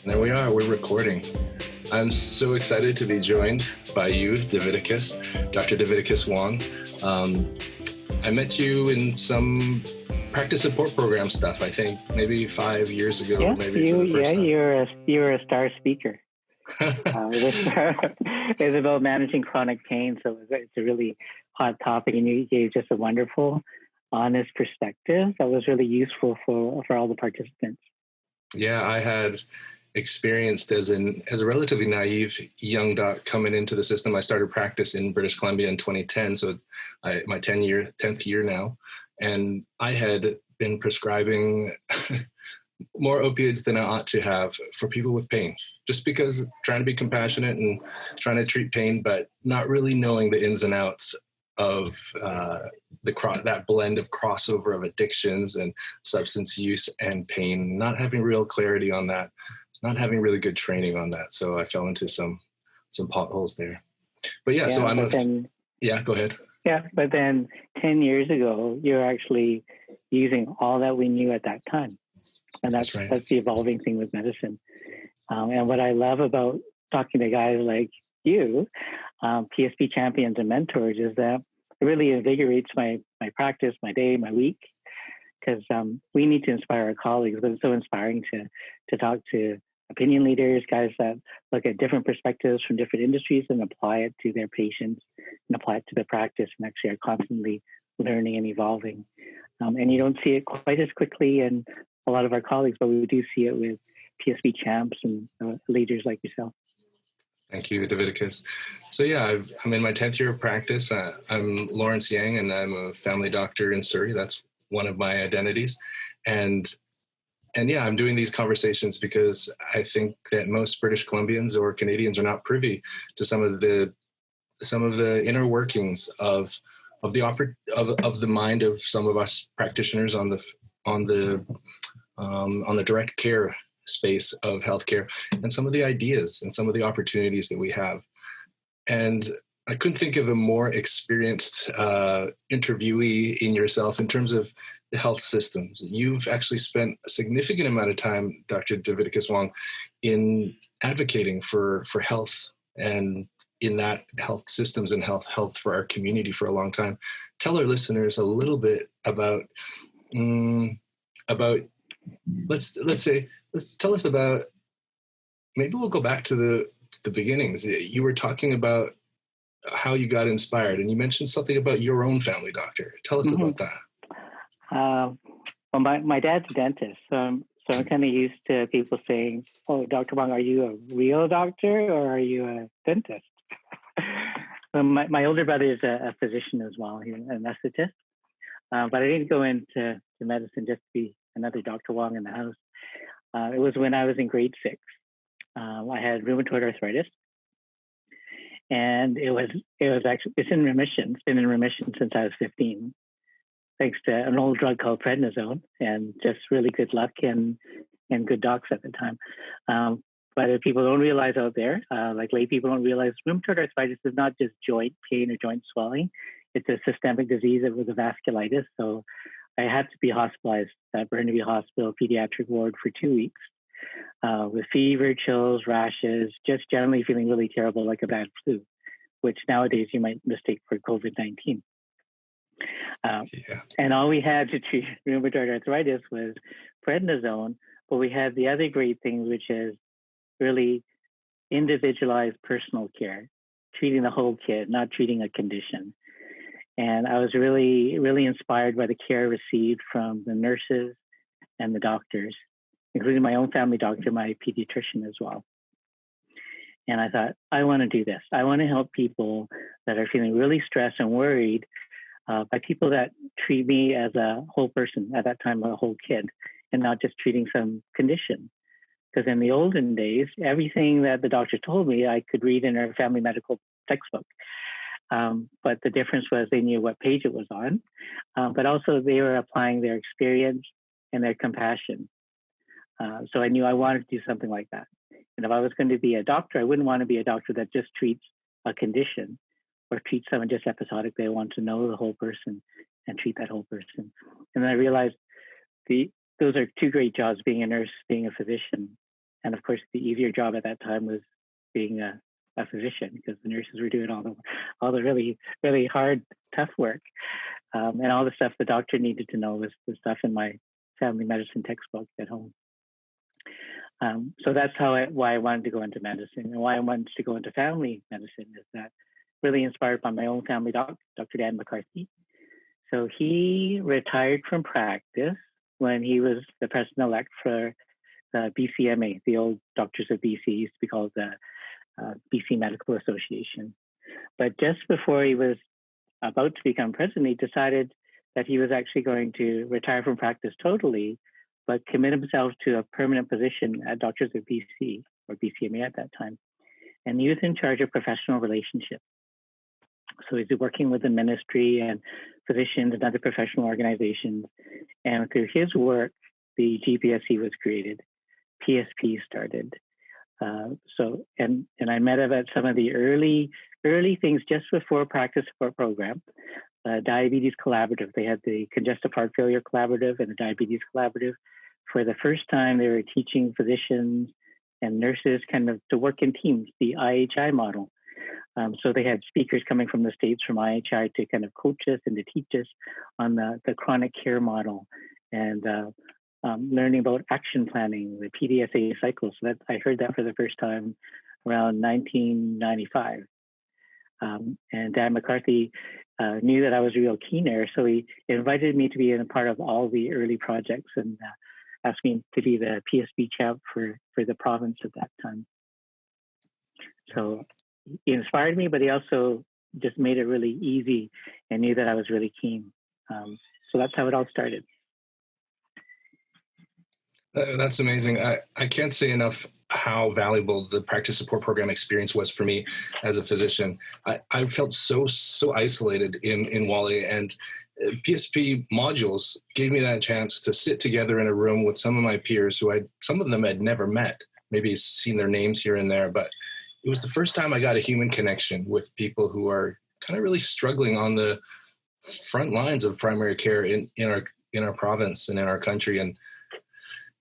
There we are, we're recording. I'm so excited to be joined by you, Davidicus, Dr. Davidicus Wong. I met you in some practice support program stuff, I think, maybe 5 years ago. Yeah, maybe for the first time. you're a star speaker. It's about managing chronic pain, so it's a really hot topic, and you gave just a wonderful, honest perspective that was really useful for all the participants. Yeah, I had experienced as a relatively naive young doc coming into the system. I started practice in British Columbia in 2010, so my 10th year now, and I had been prescribing more opioids than I ought to have for people with pain, just because trying to be compassionate and trying to treat pain, but not really knowing the ins and outs of that blend of crossover of addictions and substance use and pain, not having real clarity on that, not having really good training on that. So I fell into some potholes there. But yeah, so go ahead. Yeah, but then 10 years ago, you're actually using all that we knew at that time. And that's right. That's the evolving thing with medicine. And what I love about talking to guys like you, PSP champions and mentors, is that it really invigorates my practice, my day, my week, because we need to inspire our colleagues. But it's so inspiring to talk to opinion leaders, guys that look at different perspectives from different industries and apply it to their patients and apply it to their practice, and actually are constantly learning and evolving. And you don't see it quite as quickly in a lot of our colleagues, but we do see it with PSP champs and leaders like yourself. Thank you, Davidicus. So yeah, I'm in my 10th year of practice. I'm Lawrence Yang, and I'm a family doctor in Surrey. That's one of my identities. And yeah, I'm doing these conversations because I think that most British Columbians or Canadians are not privy to some of the inner workings of the mind of some of us practitioners on the direct care space of healthcare, and some of the ideas and some of the opportunities that we have. And I couldn't think of a more experienced interviewee in yourself in terms of the health systems. You've actually spent a significant amount of time, Dr. Davidicus Wong, in advocating for health and in that health systems and health for our community for a long time. Tell our listeners a little bit about tell us about, maybe we'll go back to the beginnings. You were talking about how you got inspired, and you mentioned something about your own family doctor. Tell us about that. Well, my dad's a dentist, so I'm kind of used to people saying, "Oh, Dr. Wong, are you a real doctor or are you a dentist?" My older brother is a physician as well. He's an anesthetist, but I didn't go into medicine just to be another Dr. Wong in the house. It was when I was in grade 6. I had rheumatoid arthritis, and it's in remission. It's been in remission since I was 15, thanks to an old drug called prednisone, and just really good luck and good docs at the time. But if people don't realize out there, like lay people don't realize, rheumatoid arthritis is not just joint pain or joint swelling. It's a systemic disease with a vasculitis. So I had to be hospitalized at Burnaby Hospital pediatric ward for 2 weeks with fever, chills, rashes, just generally feeling really terrible, like a bad flu, which nowadays you might mistake for COVID-19. And all we had to treat rheumatoid arthritis was prednisone, but we had the other great thing, which is really individualized personal care, treating the whole kid, not treating a condition. And I was really, really inspired by the care received from the nurses and the doctors, including my own family doctor, my pediatrician as well. And I thought, I want to do this. I want to help people that are feeling really stressed and worried by people that treat me as a whole person, at that time, a whole kid, and not just treating some condition. Because in the olden days, everything that the doctor told me, I could read in our family medical textbook. But the difference was they knew what page it was on, but also they were applying their experience and their compassion. So I knew I wanted to do something like that. And if I was going to be a doctor, I wouldn't want to be a doctor that just treats a condition or treats someone just episodically. I want to know the whole person and treat that whole person. And then I realized those are two great jobs, being a nurse, being a physician. And of course, the easier job at that time was being a physician, because the nurses were doing all the really, really hard, tough work. And all the stuff the doctor needed to know was the stuff in my family medicine textbook at home. So that's why I wanted to go into medicine, and why I wanted to go into family medicine is that really inspired by my own family doc, Dr. Dan McCarthy. So he retired from practice when he was the president-elect for the BCMA, the old Doctors of BC, used to be called the BC Medical Association. But just before he was about to become president, he decided that he was actually going to retire from practice totally, but commit himself to a permanent position at Doctors of BC, or BCMA at that time. And he was in charge of professional relationships. So he's working with the ministry and physicians and other professional organizations. And through his work, the GPSC was created, PSP started. And I met him at some of the early things just before Practice Support Program, Diabetes Collaborative. They had the Congestive Heart Failure Collaborative and the Diabetes Collaborative. For the first time, they were teaching physicians and nurses kind of to work in teams, the IHI model. So they had speakers coming from the States from IHI to kind of coach us and to teach us on the chronic care model, and learning about action planning, the PDSA cycle. So I heard that for the first time around 1995. And Dan McCarthy knew that I was a real keener, so he invited me to be a part of all the early projects and asked me to be the PSP champ for the province at that time. So he inspired me, but he also just made it really easy and knew that I was really keen. So that's how it all started. That's amazing. I can't say enough how valuable the practice support program experience was for me as a physician. I felt so isolated in Wally, and PSP modules gave me that chance to sit together in a room with some of my peers who some of them I'd never met, maybe seen their names here and there, but it was the first time I got a human connection with people who are kind of really struggling on the front lines of primary care in our province and in our country. And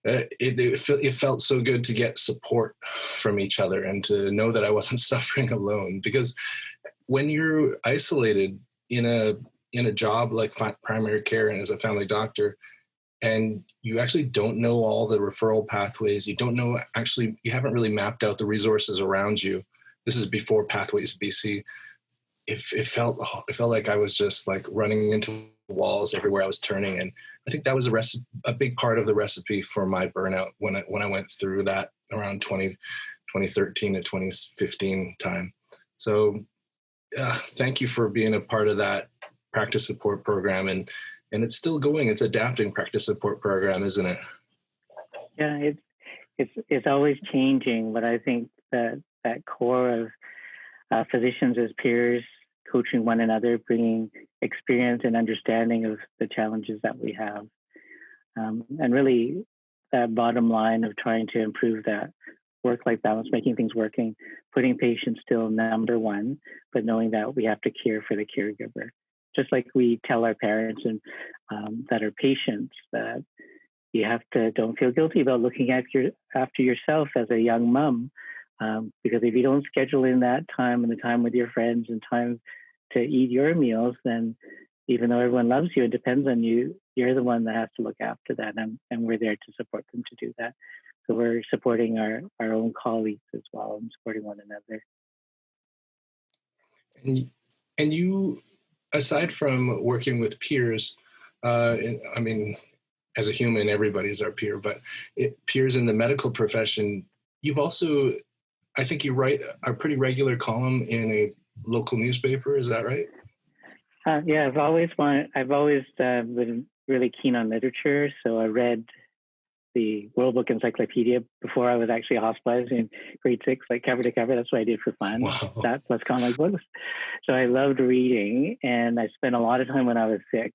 it felt so good to get support from each other and to know that I wasn't suffering alone, because when you're isolated in a job like primary care and as a family doctor, and you actually don't know all the referral pathways, you haven't really mapped out the resources around you. This is before Pathways BC. It felt like I was just like running into walls everywhere I was turning. And I think that was a big part of the recipe for my burnout when I went through that around 2013 to 2015 time. So thank you for being a part of that practice support program. And it's still going. It's adapting practice support program, isn't it? Yeah, it's always changing, but I think that core of physicians as peers, coaching one another, bringing experience and understanding of the challenges that we have. And really that bottom line of trying to improve that work-life balance, making things working, putting patients still number one, but knowing that we have to care for the caregiver. Just like we tell our parents and that are patients that you don't feel guilty about looking after yourself as a young mom, because if you don't schedule in that time and the time with your friends and time to eat your meals, then even though everyone loves you and depends on you, you're the one that has to look after that, and we're there to support them to do that. So we're supporting our own colleagues as well and supporting one another. And you, aside from working with peers, I mean, as a human, everybody's our peer, but peers in the medical profession, you've also, I think you write a pretty regular column in a local newspaper. Is that right? Yeah, I've always been really keen on literature. So I read the World Book Encyclopedia before I was actually hospitalized in grade 6, like cover to cover. That's what I did for fun. Wow. That plus comic books. So I loved reading, and I spent a lot of time when I was sick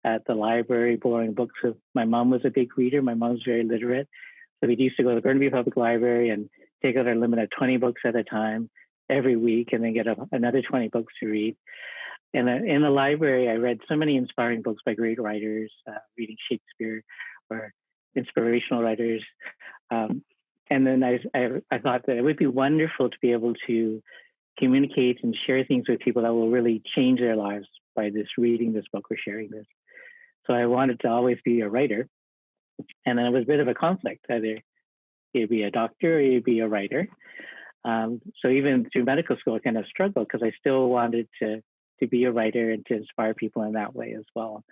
at the library borrowing books. My mom was a big reader. My mom's very literate. So we used to go to the Burnaby Public Library and take out our limit of 20 books at a time every week, and then get another 20 books to read. And in the library, I read so many inspiring books by great writers, reading Shakespeare or inspirational writers. And And then I thought that it would be wonderful to be able to communicate and share things with people that will really change their lives by this reading this book or sharing this. So I wanted to always be a writer. And then it was a bit of a conflict. Either you'd be a doctor or you'd be a writer. So even through medical school, I kind of struggled because I still wanted to be a writer and to inspire people in that way as well.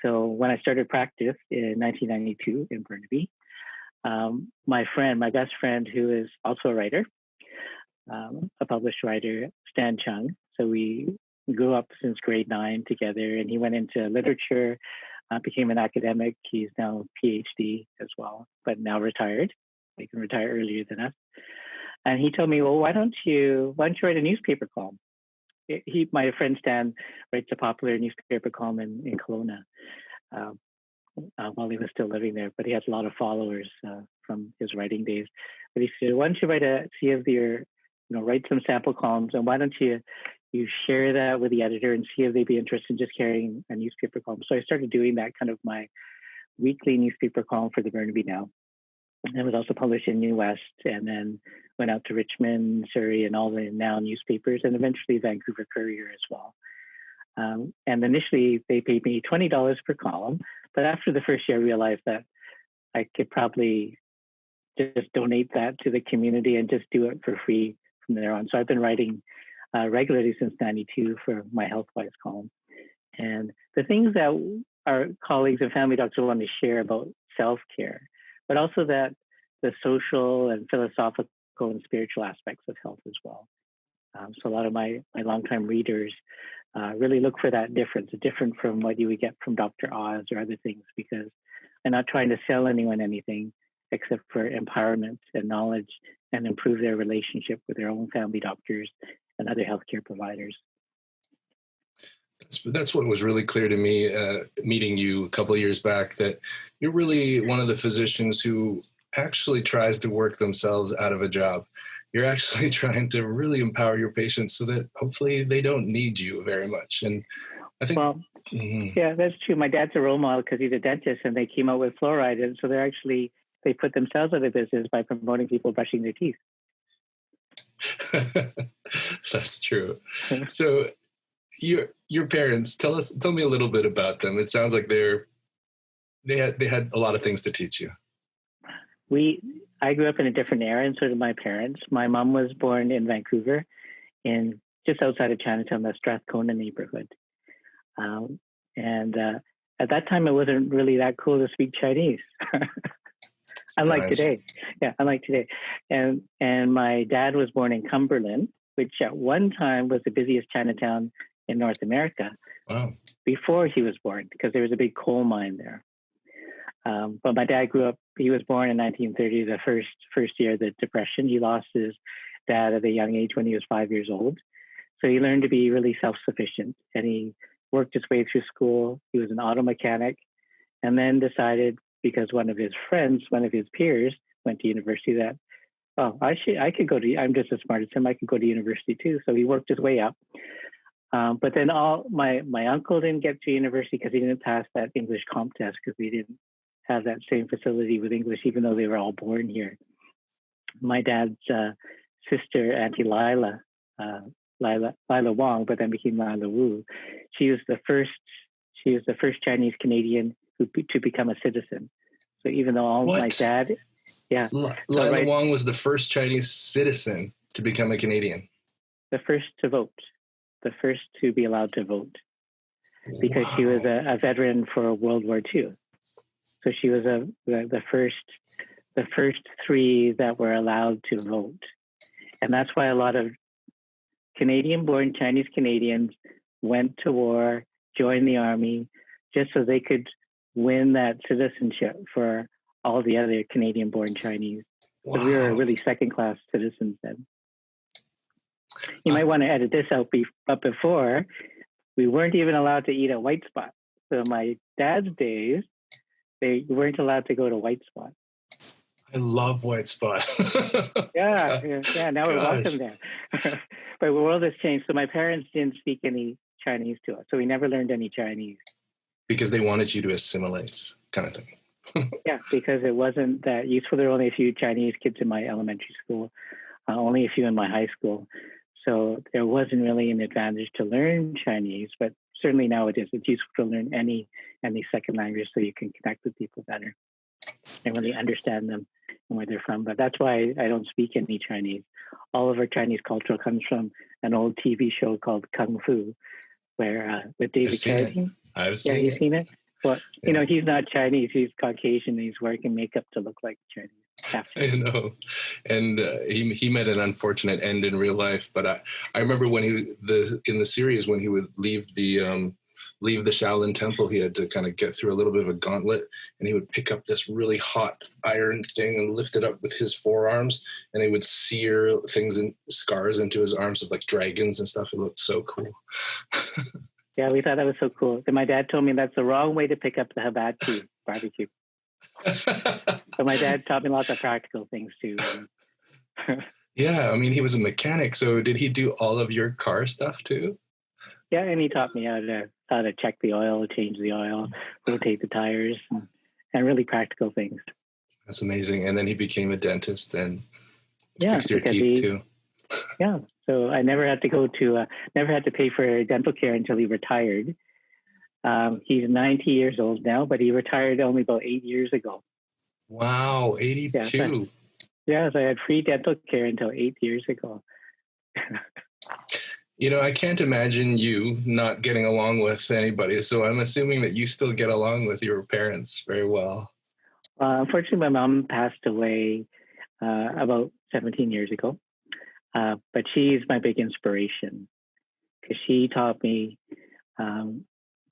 So when I started practice in 1992 in Burnaby, my best friend, who is also a writer, a published writer, Stan Chung. So we grew up since grade 9 together, and he went into literature, became an academic. He's now PhD as well, but now retired. He can retire earlier than us. And he told me, well, why don't you write a newspaper column? My friend Stan writes a popular newspaper column in Kelowna while he was still living there, but he has a lot of followers from his writing days. But he said, why don't you write some sample columns, and why don't you share that with the editor and see if they'd be interested in just carrying a newspaper column. So I started doing that, kind of my weekly newspaper column for the Burnaby Now. And it was also published in New West, and then went out to Richmond, Surrey, and all the Now newspapers, and eventually Vancouver Courier as well. And initially, they paid me $20 per column. But after the first year, I realized that I could probably just donate that to the community and just do it for free from there on. So I've been writing regularly since 92 for my HealthWise column. And the things that our colleagues and family doctors want to share about self-care, but also that the social and philosophical and spiritual aspects of health as well. So a lot of my longtime readers really look for that difference, different from what you would get from Dr. Oz or other things, because I'm not trying to sell anyone anything except for empowerment and knowledge and improve their relationship with their own family doctors and other healthcare providers. That's what was really clear to me meeting you a couple of years back, that you're really one of the physicians who actually tries to work themselves out of a job. You're actually trying to really empower your patients so that hopefully they don't need you very much. And I think, yeah, that's true. My dad's a role model because he's a dentist, and they came out with fluoride, and so they put themselves out of business by promoting people brushing their teeth. That's true. So your parents, tell me a little bit about them. It sounds like they had a lot of things to teach you. I grew up in a different era, and so did my parents. My mom was born in Vancouver, in just outside of Chinatown, the Strathcona neighborhood. And at that time, it wasn't really that cool to speak Chinese. Unlike today. Yeah, unlike today. And my dad was born in Cumberland, which at one time was the busiest Chinatown in North America. Wow. Before he was born, because there was a big coal mine there. But my dad grew up, he was born in 1930, the first year of the Depression. He lost his dad at a young age when he was 5 years old. So he learned to be really self-sufficient, and he worked his way through school. He was an auto mechanic, and then decided, because one of his peers went to university, that, I could go to, I'm just as smart as him, I could go to university too. So he worked his way up. But then my uncle didn't get to university because he didn't pass that English comp test, because we didn't have that same facility with English, even though they were all born here. My dad's sister, Auntie Lila Wong, but then became Lila Wu. She was the first Chinese Canadian to become a citizen. So even though my dad, yeah. Lila Wong was the first Chinese citizen to become a Canadian. The first to vote. The first to be allowed to vote. Because she was a veteran for World War II. So she was the first three that were allowed to vote. And that's why a lot of Canadian-born Chinese Canadians went to war, joined the army, just so they could win that citizenship for all the other Canadian-born Chinese. Wow. So we were really second-class citizens then. You might want to edit this out, but before, we weren't even allowed to eat at White Spot. So my dad's days, they weren't allowed to go to White Spot. I love White Spot. yeah. Now we're welcome there. But the world has changed. So my parents didn't speak any Chinese to us. So we never learned any Chinese. Because they wanted you to assimilate, kind of thing. Yeah, because it wasn't that useful. There were only a few Chinese kids in my elementary school, only a few in my high school. So there wasn't really an advantage to learn Chinese, but certainly now it is. It's useful to learn any second language so you can connect with people better and really understand them and where they're from. But that's why I don't speak any Chinese. All of our Chinese culture comes from an old TV show called Kung Fu, where with David Carradine. I've seen you've it. seen it? Well, Yeah. he's not Chinese. He's Caucasian. He's wearing makeup to look like Chinese. I know, and he met an unfortunate end in real life. But I remember when in the series when he would leave the Shaolin Temple, he had to kind of get through a little bit of a gauntlet, and he would pick up this really hot iron thing and lift it up with his forearms, and he would sear things and scars into his arms of like dragons and stuff. It looked so cool. Yeah, we thought that was so cool. And my dad told me that's the wrong way to pick up the hibachi barbecue. So my dad taught me lots of practical things too. Yeah, I mean, he was a mechanic. So did he do all of your car stuff too? Yeah, and he taught me how to check the oil, change the oil, rotate the tires, and really practical things. That's amazing. And then he became a dentist and fixed your teeth too. Yeah, so I never had to never had to pay for dental care until he retired. He's 90 years old now, but he retired only about 8 years ago. Wow, 82. So I had free dental care until 8 years ago. I can't imagine you not getting along with anybody. So I'm assuming that you still get along with your parents very well. Unfortunately, my mom passed away about 17 years ago. But she's my big inspiration because she taught me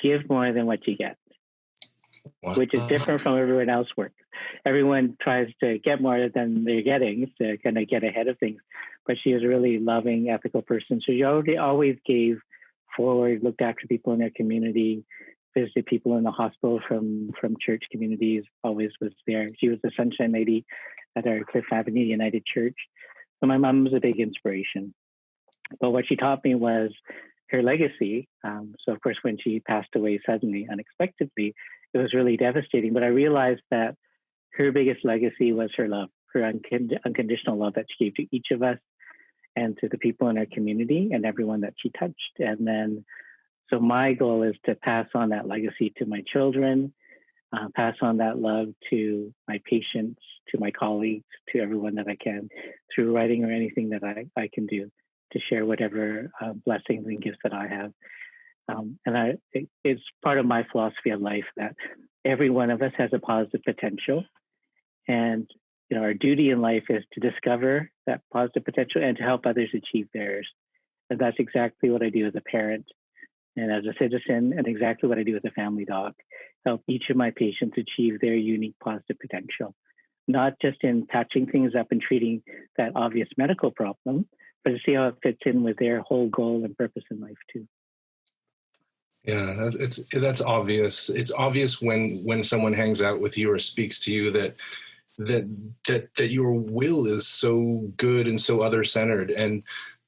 give more than what you get, which is different from everyone else's work. Everyone tries to get more than they're getting to kind of get ahead of things. But she is a really loving, ethical person. So she always gave forward, looked after people in their community, visited people in the hospital from church communities, always was there. She was the Sunshine Lady at our Cliff Avenue United Church. So my mom was a big inspiration. But what she taught me was her legacy. So of course, when she passed away suddenly, unexpectedly, it was really devastating. But I realized that her biggest legacy was her love, her unconditional love that she gave to each of us and to the people in our community and everyone that she touched. And then, so my goal is to pass on that legacy to my children, pass on that love to my patients, to my colleagues, to everyone that I can through writing or anything that I can do to share whatever blessings and gifts that I have. It's part of my philosophy of life that every one of us has a positive potential. And our duty in life is to discover that positive potential and to help others achieve theirs. And that's exactly what I do as a parent and as a citizen, and exactly what I do as a family doc, help each of my patients achieve their unique positive potential, not just in patching things up and treating that obvious medical problem, but to see how it fits in with their whole goal and purpose in life too. Yeah, that's obvious. It's obvious when someone hangs out with you or speaks to you that your will is so good and so other-centered. And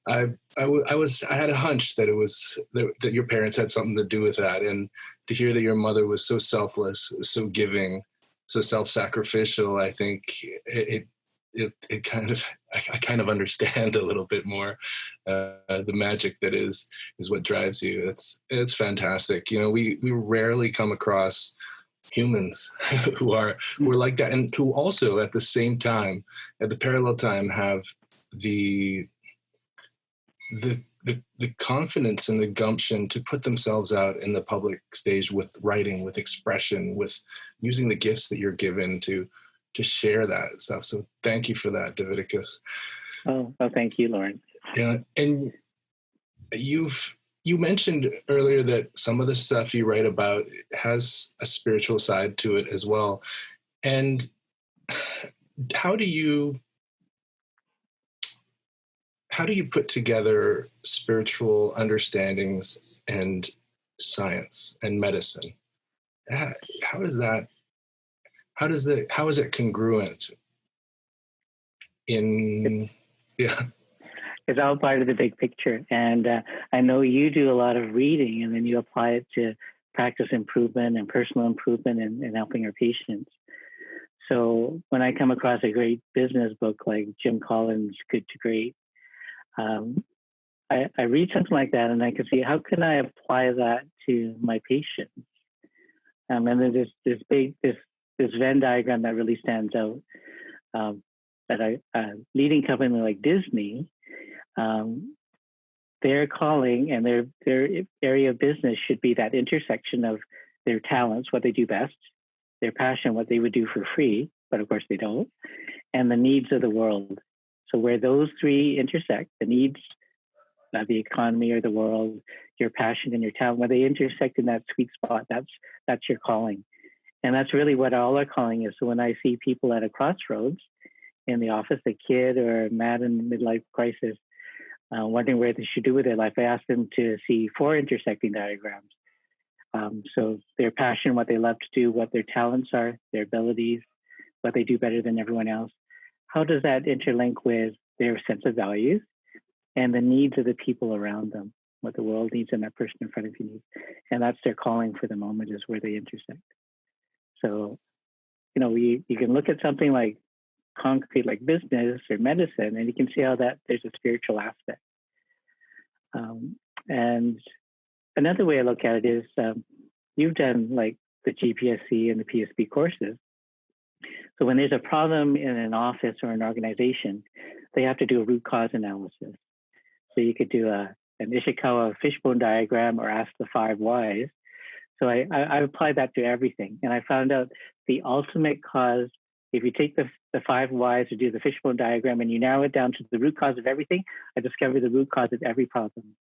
I had a hunch that it was that your parents had something to do with that, and to hear that your mother was so selfless, so giving, so self-sacrificial, I think it kind of I kind of understand a little bit more the magic that is what drives you. It's fantastic. We rarely come across humans who are like that, and who also at the same time, at the parallel time, have the confidence and the gumption to put themselves out in the public stage with writing, with expression, with using the gifts that you're given to share that stuff. So thank you for that, Davidicus. Oh, thank you, Lauren. Yeah, and you mentioned earlier that some of the stuff you write about has a spiritual side to it as well. And how do you put together spiritual understandings and science and medicine? How is it congruent in, yeah. It's all part of the big picture. And I know you do a lot of reading, and then you apply it to practice improvement and personal improvement and helping our patients. So when I come across a great business book like Jim Collins' Good to Great, um, I read something like that and I can see how can I apply that to my patients. And then there's this Venn diagram that really stands out. That a leading company like Disney, their calling and their area of business should be that intersection of their talents, what they do best, their passion, what they would do for free, but of course they don't, and the needs of the world. So where those three intersect, the needs of the economy or the world, your passion and your talent, where they intersect in that sweet spot, that's your calling. And that's really what all our calling is. So when I see people at a crossroads in the office, a kid or a man in midlife crisis, wondering where they should do with their life, I ask them to see 4 intersecting diagrams. So their passion, what they love to do, what their talents are, their abilities, what they do better than everyone else. How does that interlink with their sense of values and the needs of the people around them, what the world needs and that person in front of you needs? And that's their calling for the moment, is where they intersect. So, you can look at something like concrete, like business or medicine, and you can see how that there's a spiritual aspect. And another way I look at it is you've done like the GPSC and the PSP courses. So when there's a problem in an office or an organization, they have to do a root cause analysis. So you could do an Ishikawa fishbone diagram or ask the 5 whys. So I applied that to everything. And I found out the ultimate cause, if you take the 5 whys to do the fishbone diagram and you narrow it down to the root cause of everything, I discovered the root cause of every problem.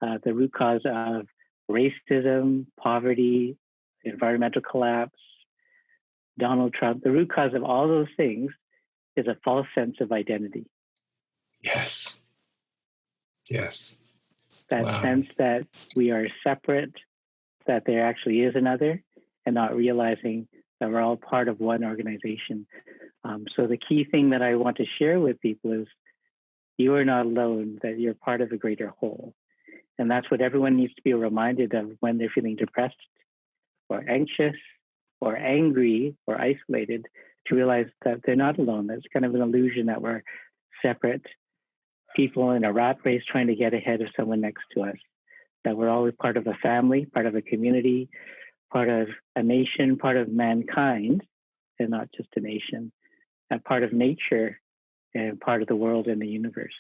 The root cause of racism, poverty, environmental collapse, Donald Trump, the root cause of all those things is a false sense of identity. Yes. That sense that we are separate, that there actually is another, and not realizing that we're all part of one organization. So the key thing that I want to share with people is you are not alone, that you're part of a greater whole. And that's what everyone needs to be reminded of when they're feeling depressed or anxious or angry or isolated, to realize that they're not alone. That's kind of an illusion that we're separate people in a rat race trying to get ahead of someone next to us, that we're always part of a family, part of a community, part of a nation, part of mankind, and not just a nation, and part of nature and part of the world and the universe.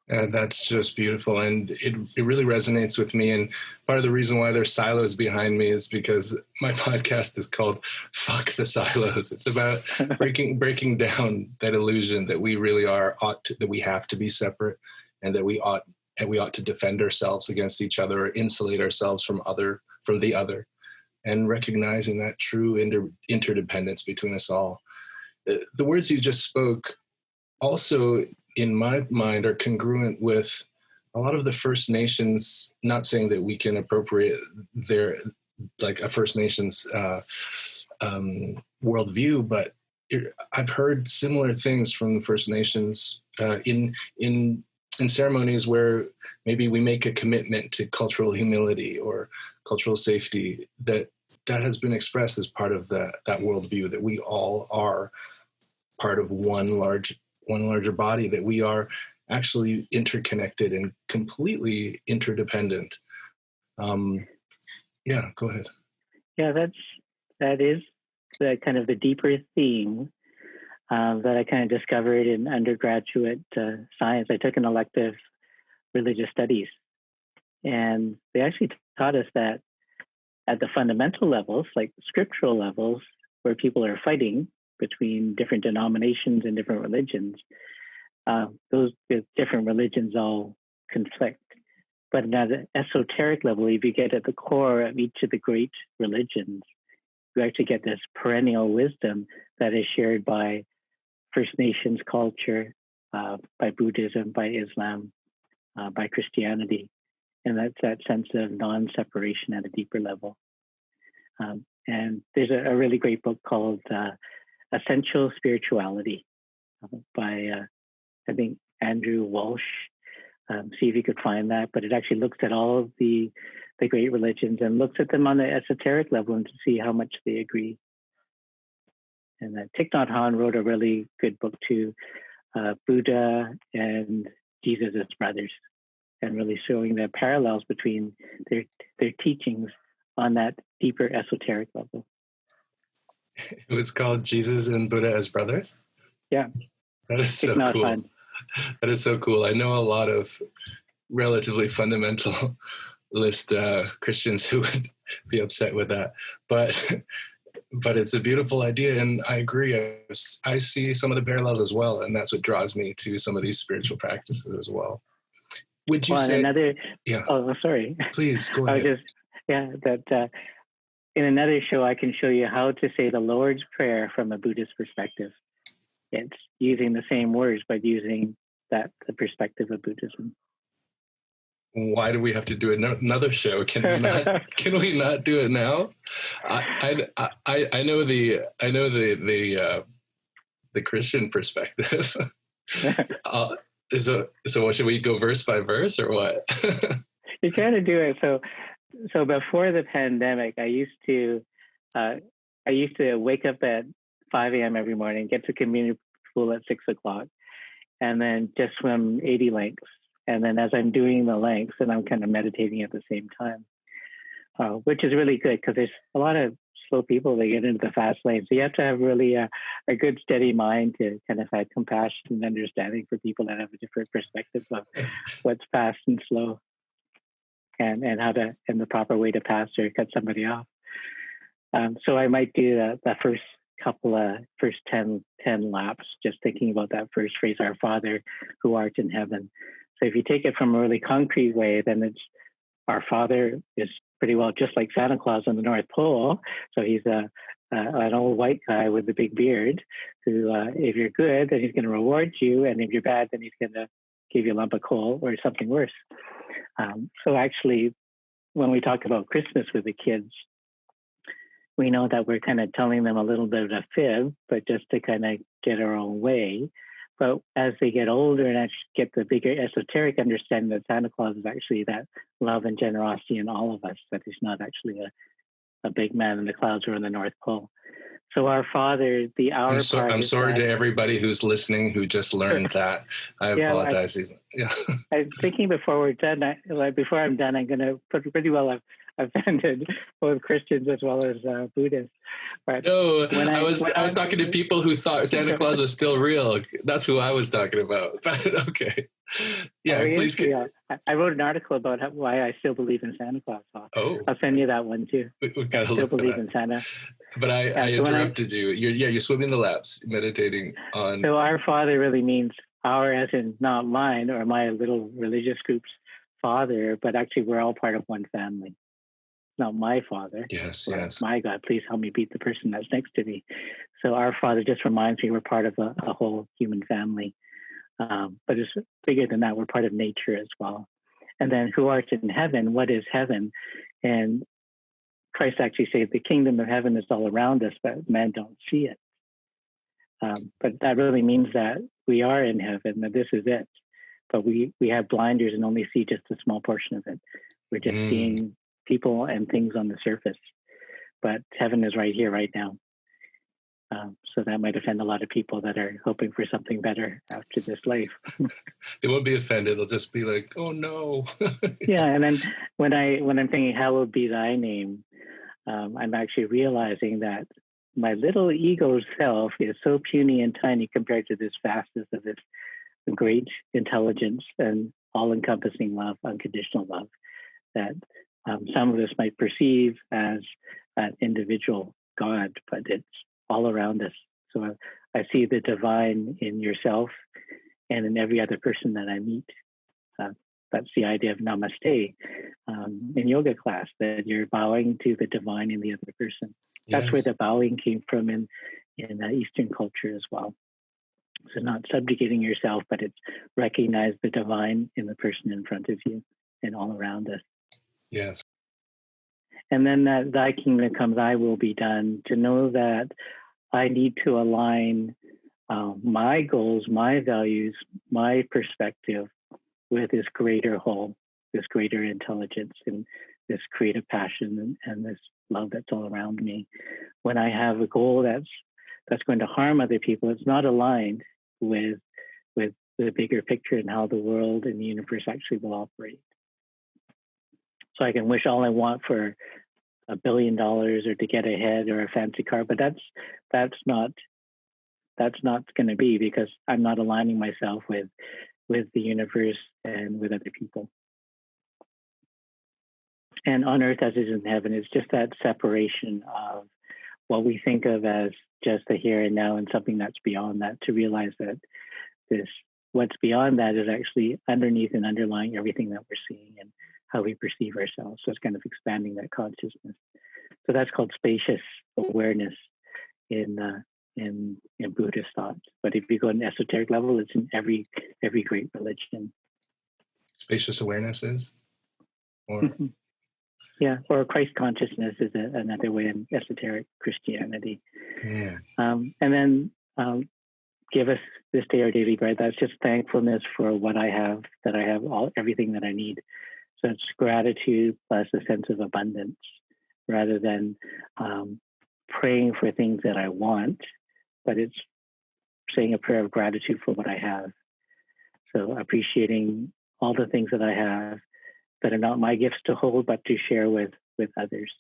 That's just beautiful. And it really resonates with me. And part of the reason why there's silos behind me is because my podcast is called Fuck the Silos. It's about breaking down that illusion that we really that we have to be separate, and that we ought to defend ourselves against each other or insulate ourselves from the other, and recognizing that true interdependence between us all. The words you just spoke also, in my mind, are congruent with a lot of the First Nations, not saying that we can appropriate a First Nations worldview, but I've heard similar things from the First Nations in ceremonies where maybe we make a commitment to cultural humility or cultural safety, that has been expressed as part of that worldview, that we all are part of one larger body, that we are actually interconnected and completely interdependent. Yeah, go ahead. Yeah, that is the kind of the deeper theme that I kind of discovered in undergraduate science. I took an elective religious studies, and they actually taught us that at the fundamental levels, like scriptural levels, where people are fighting between different denominations and different religions, those different religions all conflict. But at an esoteric level, if you get at the core of each of the great religions, you actually get this perennial wisdom that is shared by First Nations culture, by Buddhism, by Islam, by Christianity. And that's that sense of non-separation at a deeper level. And there's a really great book called Essential Spirituality by, I think, Andrew Walsh. See if you could find that. But it actually looks at all of the great religions and looks at them on the esoteric level and to see how much they agree. And Thich Nhat Hanh wrote a really good book too, Buddha and Jesus as brothers, and really showing the parallels between their teachings on that deeper esoteric level. It was called Jesus and Buddha as Brothers? Yeah. That is so cool. Fun. That is so cool. I know a lot of relatively fundamentalist Christians who would be upset with that, but it's a beautiful idea, and I agree. I see some of the parallels as well, and that's what draws me to some of these spiritual practices as well. Would you say another? Yeah. Oh, sorry. Please go ahead. In another show, I can show you how to say the Lord's Prayer from a Buddhist perspective. It's using the same words, but using the perspective of Buddhism. Why do we have to do another show? Can we not do it now? I know the Christian perspective. So what, should we go verse by verse or what? You kind of do it. So before the pandemic, I used to wake up at 5 a.m. every morning, get to community pool at 6 o'clock, and then just swim 80 lengths. And then as I'm doing the lengths, and I'm kind of meditating at the same time, which is really good because there's a lot of slow people that get into the fast lane. So you have to have really a good, steady mind to kind of have compassion and understanding for people that have a different perspective of what's fast and slow, and the proper way to pass or cut somebody off. So I might do the first 10 laps, just thinking about that first phrase, Our Father who art in heaven. So if you take it from a really concrete way, then it's Our Father is pretty well just like Santa Claus on the North Pole. So he's an old white guy with a big beard who, if you're good, then he's going to reward you. And if you're bad, then he's going to give you a lump of coal or something worse. So actually, when we talk about Christmas with the kids, we know that we're kind of telling them a little bit of a fib, but just to kind of get our own way. But as they get older and actually get the bigger esoteric understanding that Santa Claus is actually that love and generosity in all of us, that he's not actually a big man in the clouds or in the North Pole. So Our Father, I'm sorry to everybody who's listening who just learned that. I apologize. I'm thinking before we're done, before I'm done, I'm going to put pretty well offended both Christians as well as Buddhists. But no, I was talking to people who thought Santa Claus was still real. That's who I was talking about. But okay. Yeah, please. I wrote an article about why I still believe in Santa Claus. I'll send you that one too. We've got to look believe in Santa. But I interrupted you. You're swimming the laps, meditating on. So Our Father really means our, as in not mine or my little religious group's father, but actually we're all part of one family. Not my Father. Yes. My God, please help me beat the person that's next to me. So Our Father just reminds me we're part of a whole human family. But it's bigger than that. We're part of nature as well. And then who art in heaven? What is heaven? And Christ actually said the kingdom of heaven is all around us, but men don't see it. But that really means that we are in heaven, that this is it. But we have blinders and only see just a small portion of it. We're just seeing people and things on the surface. But heaven is right here, right now. So that might offend a lot of people that are hoping for something better after this life. They won't be offended. They'll just be like, "Oh no." Yeah, and then when I'm thinking, "Hallowed be thy name," I'm actually realizing that my little ego self is so puny and tiny compared to this vastness of this great intelligence and all-encompassing love, unconditional love, that some of us might perceive as an individual God, but it's all around us. So I see the divine in yourself and in every other person that I meet. That's the idea of namaste in yoga class, that you're bowing to the divine in the other person. That's yes. Where the bowing came from in Eastern culture as well. So not subjugating yourself, but it's recognize the divine in the person in front of you and all around us. Yes. And then that thy kingdom come, thy will be done, to know that I need to align my goals, my values, my perspective with this greater whole, this greater intelligence and this creative passion and this love that's all around me. When I have a goal that's that's going to harm other people, it's not aligned with the bigger picture and how the world and the universe actually will operate. So I can wish all I want for $1 billion or to get ahead or a fancy car, but that's not going to be, because I'm not aligning myself with the universe and with other people. And on earth as it is in heaven, it's just that separation of what we think of as just the here and now and something that's beyond that, to realize that what's beyond that is actually underneath and underlying everything that we're seeing and how we perceive ourselves. So it's kind of expanding that consciousness. So that's called spacious awareness in Buddhist thought. But if you go on an esoteric level, it's in every great religion. Spacious awareness is? Or... Mm-hmm. Yeah, or Christ consciousness is another way in esoteric Christianity. Yeah. And then give us this day our daily bread. That's just thankfulness for what I have, that I have everything that I need. So it's gratitude plus a sense of abundance, rather than praying for things that I want, but it's saying a prayer of gratitude for what I have. So appreciating all the things that I have that are not my gifts to hold, but to share with others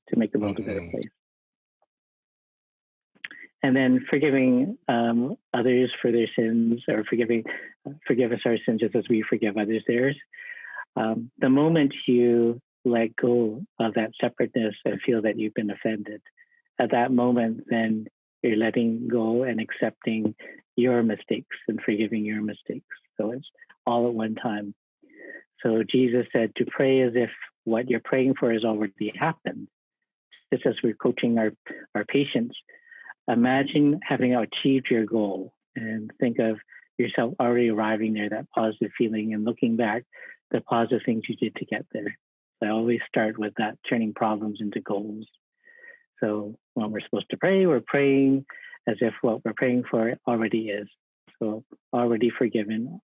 to make the world a better place. And then forgiving others for their sins, or forgive us our sins just as we forgive others theirs. The moment you let go of that separateness and feel that you've been offended, at that moment, then you're letting go and accepting your mistakes and forgiving your mistakes. So it's all at one time. So Jesus said to pray as if what you're praying for has already happened. Just as we're coaching our patients, imagine having achieved your goal and think of yourself already arriving there, that positive feeling, and looking back the positive things you did to get there. So I always start with that, turning problems into goals. So when we're supposed to pray, we're praying as if what we're praying for already is. So already forgiven,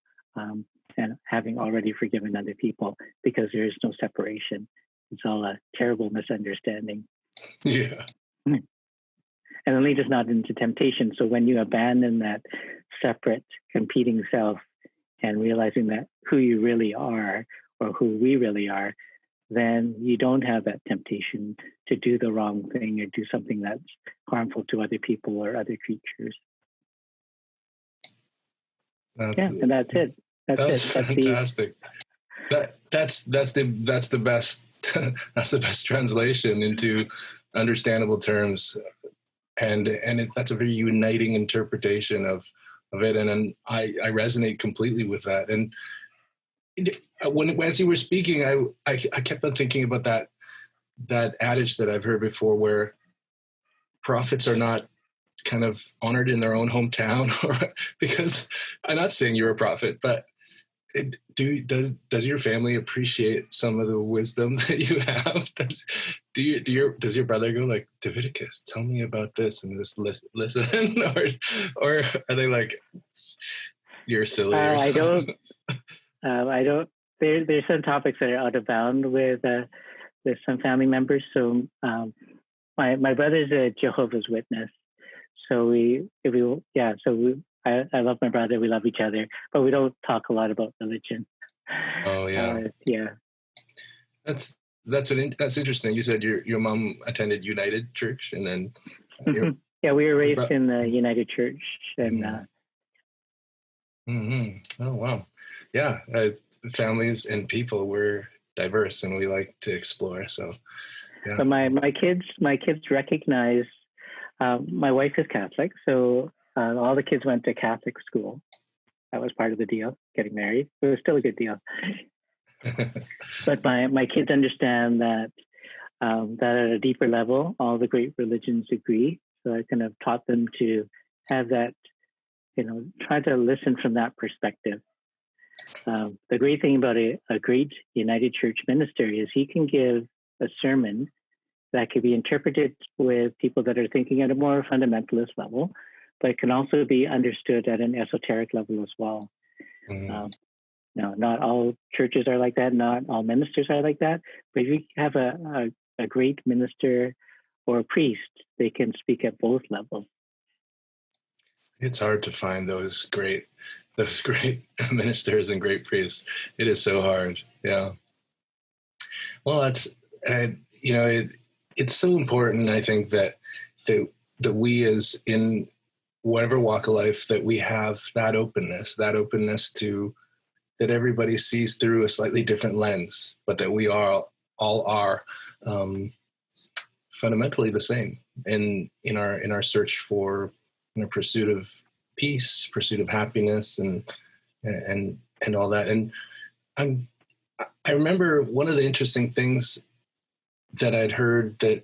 and having already forgiven other people, because there is no separation. It's all a terrible misunderstanding. Yeah. And it leads us not into temptation. So when you abandon that separate, competing self and realizing that who you really are, or who we really are, then you don't have that temptation to do the wrong thing or do something that's harmful to other people or other creatures. And that's it. That's fantastic. That's the best that's the best translation into understandable terms, and that's a very uniting interpretation of it, and I resonate completely with that. And as you were speaking, I kept on thinking about that adage that I've heard before, where prophets are not kind of honored in their own hometown, because I'm not saying you're a prophet, but does your family appreciate some of the wisdom that you have? Does your brother go like, Davidicus, tell me about this, and just listen, or are they like, you're silly? I don't. There's some topics that are out of bound with some family members. So my brother's a Jehovah's Witness. So I love my brother. We love each other, but we don't talk a lot about religion. Oh yeah, yeah. That's interesting. You said your mom attended United Church, and then yeah, we were raised in the United Church, and oh wow, yeah. Families and people were diverse, and we like to explore. So, yeah. But my kids recognize. My wife is Catholic, so all the kids went to Catholic school. That was part of the deal, getting married. It was still a good deal. But my kids understand that at a deeper level, all the great religions agree. So I kind of taught them to have that, try to listen from that perspective. The great thing about a great United Church minister is he can give a sermon that could be interpreted with people that are thinking at a more fundamentalist level, but it can also be understood at an esoteric level as well. Now, not all churches are like that, not all ministers are like that, but if you have a great minister or a priest, they can speak at both levels. It's hard to find those great ministers and great priests. It is so hard. Yeah. Well, uh, you know, it's so important. I think that that we, as in whatever walk of life, that we have that openness to that everybody sees through a slightly different lens, but that we all are um, fundamentally the same in our search for, pursuit of peace, pursuit of happiness, and all that. And I'm I remember one of the interesting things that I'd heard that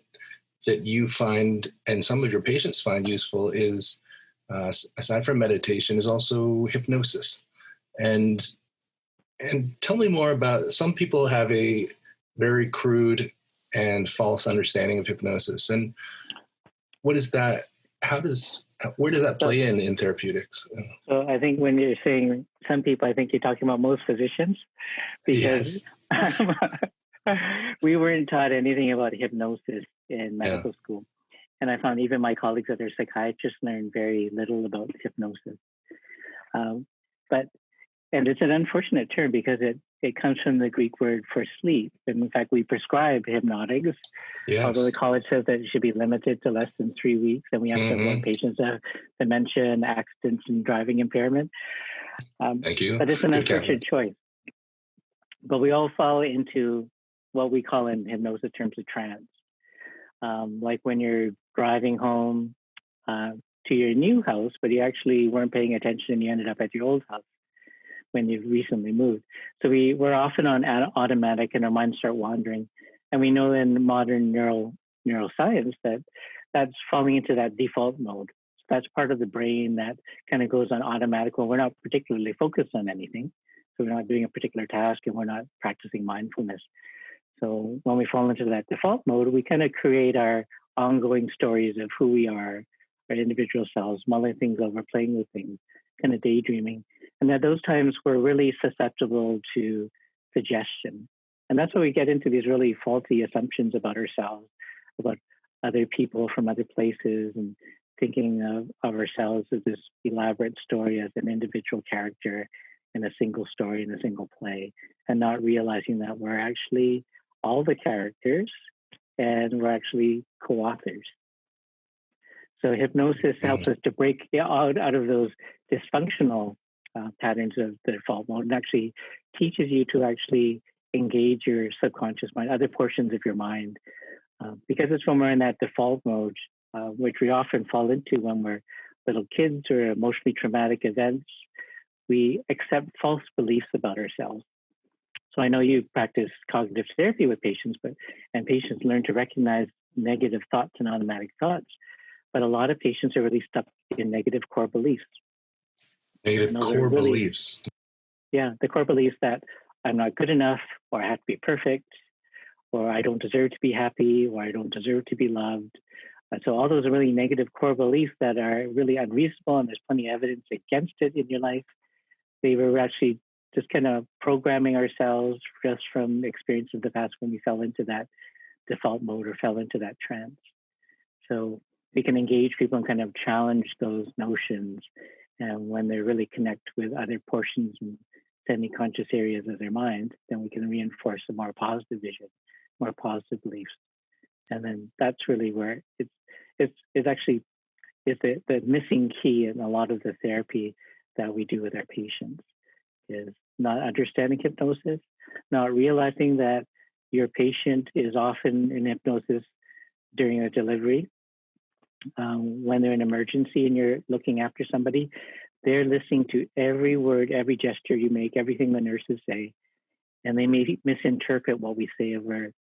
you find and some of your patients find useful is, aside from meditation, is also hypnosis. And tell me more about, some people have a very crude and false understanding of hypnosis. And what is that? Where does that play in therapeutics? So I think when you're saying some people, I think you're talking about most physicians, because Yes. we weren't taught anything about hypnosis in medical school. And I found even my colleagues that are psychiatrists learn very little about hypnosis. And it's an unfortunate term because it comes from the Greek word for sleep. And in fact, we prescribe hypnotics, although the college says that it should be limited to less than 3 weeks. And we have to warn patients of dementia and accidents and driving impairment. Thank you. But it's an unfortunate choice. But we all fall into what we call in hypnosis terms of trance. Like when you're driving home to your new house, but you actually weren't paying attention and you ended up at your old house when you've recently moved. So we're often on automatic and our minds start wandering. And we know in modern neuroscience that that's falling into that default mode. So that's part of the brain that kind of goes on automatic when we're not particularly focused on anything. So we're not doing a particular task and we're not practicing mindfulness. So when we fall into that default mode, we kind of create our ongoing stories of who we are, our individual selves, mulling things over, playing with things, kind of daydreaming. And at those times, we're really susceptible to suggestion. And that's where we get into these really faulty assumptions about ourselves, about other people from other places, and thinking of ourselves as this elaborate story as an individual character in a single story, in a single play, and not realizing that we're actually all the characters and we're actually co-authors. So hypnosis helps us to break out of those dysfunctional patterns of the default mode, and actually teaches you to actually engage your subconscious mind, other portions of your mind, because it's when we're in that default mode, which we often fall into when we're little kids or emotionally traumatic events, we accept false beliefs about ourselves. So I know you practice cognitive therapy with patients, and patients learn to recognize negative thoughts and automatic thoughts. But a lot of patients are really stuck in negative core beliefs. Negative core beliefs. Yeah, the core beliefs that I'm not good enough, or I have to be perfect, or I don't deserve to be happy, or I don't deserve to be loved. So all those are really negative core beliefs that are really unreasonable, and there's plenty of evidence against it in your life. They were actually just kind of programming ourselves just from experience of the past when we fell into that default mode or fell into that trance. So we can engage people and kind of challenge those notions. And when they really connect with other portions and semi-conscious areas of their mind, then we can reinforce a more positive vision, more positive beliefs. And then that's really where it's actually the missing key in a lot of the therapy that we do with our patients, is not understanding hypnosis, not realizing that your patient is often in hypnosis during a delivery. When they're in emergency and you're looking after somebody, they're listening to every word, every gesture you make, everything the nurses say, and they may misinterpret what we say, if we're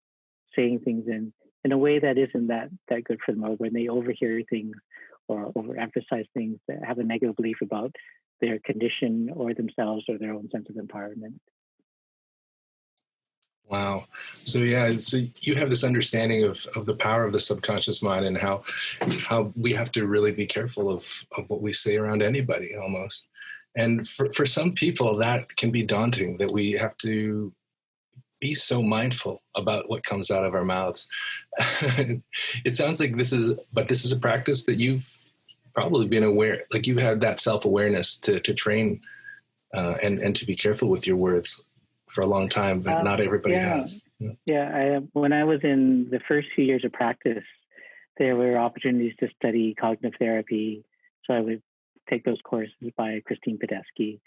saying things in a way that isn't that good for them, or when they overhear things or overemphasize things that have a negative belief about their condition or themselves or their own sense of empowerment. Wow. So you have this understanding of the power of the subconscious mind, and how we have to really be careful of what we say around anybody almost. And for some people that can be daunting, that we have to be so mindful about what comes out of our mouths. It sounds like this is a practice that you've probably been aware, like you had that self-awareness to train and to be careful with your words for a long time, but not everybody has. Yeah. When I was in the first few years of practice, there were opportunities to study cognitive therapy. So I would take those courses by Christine Podesky,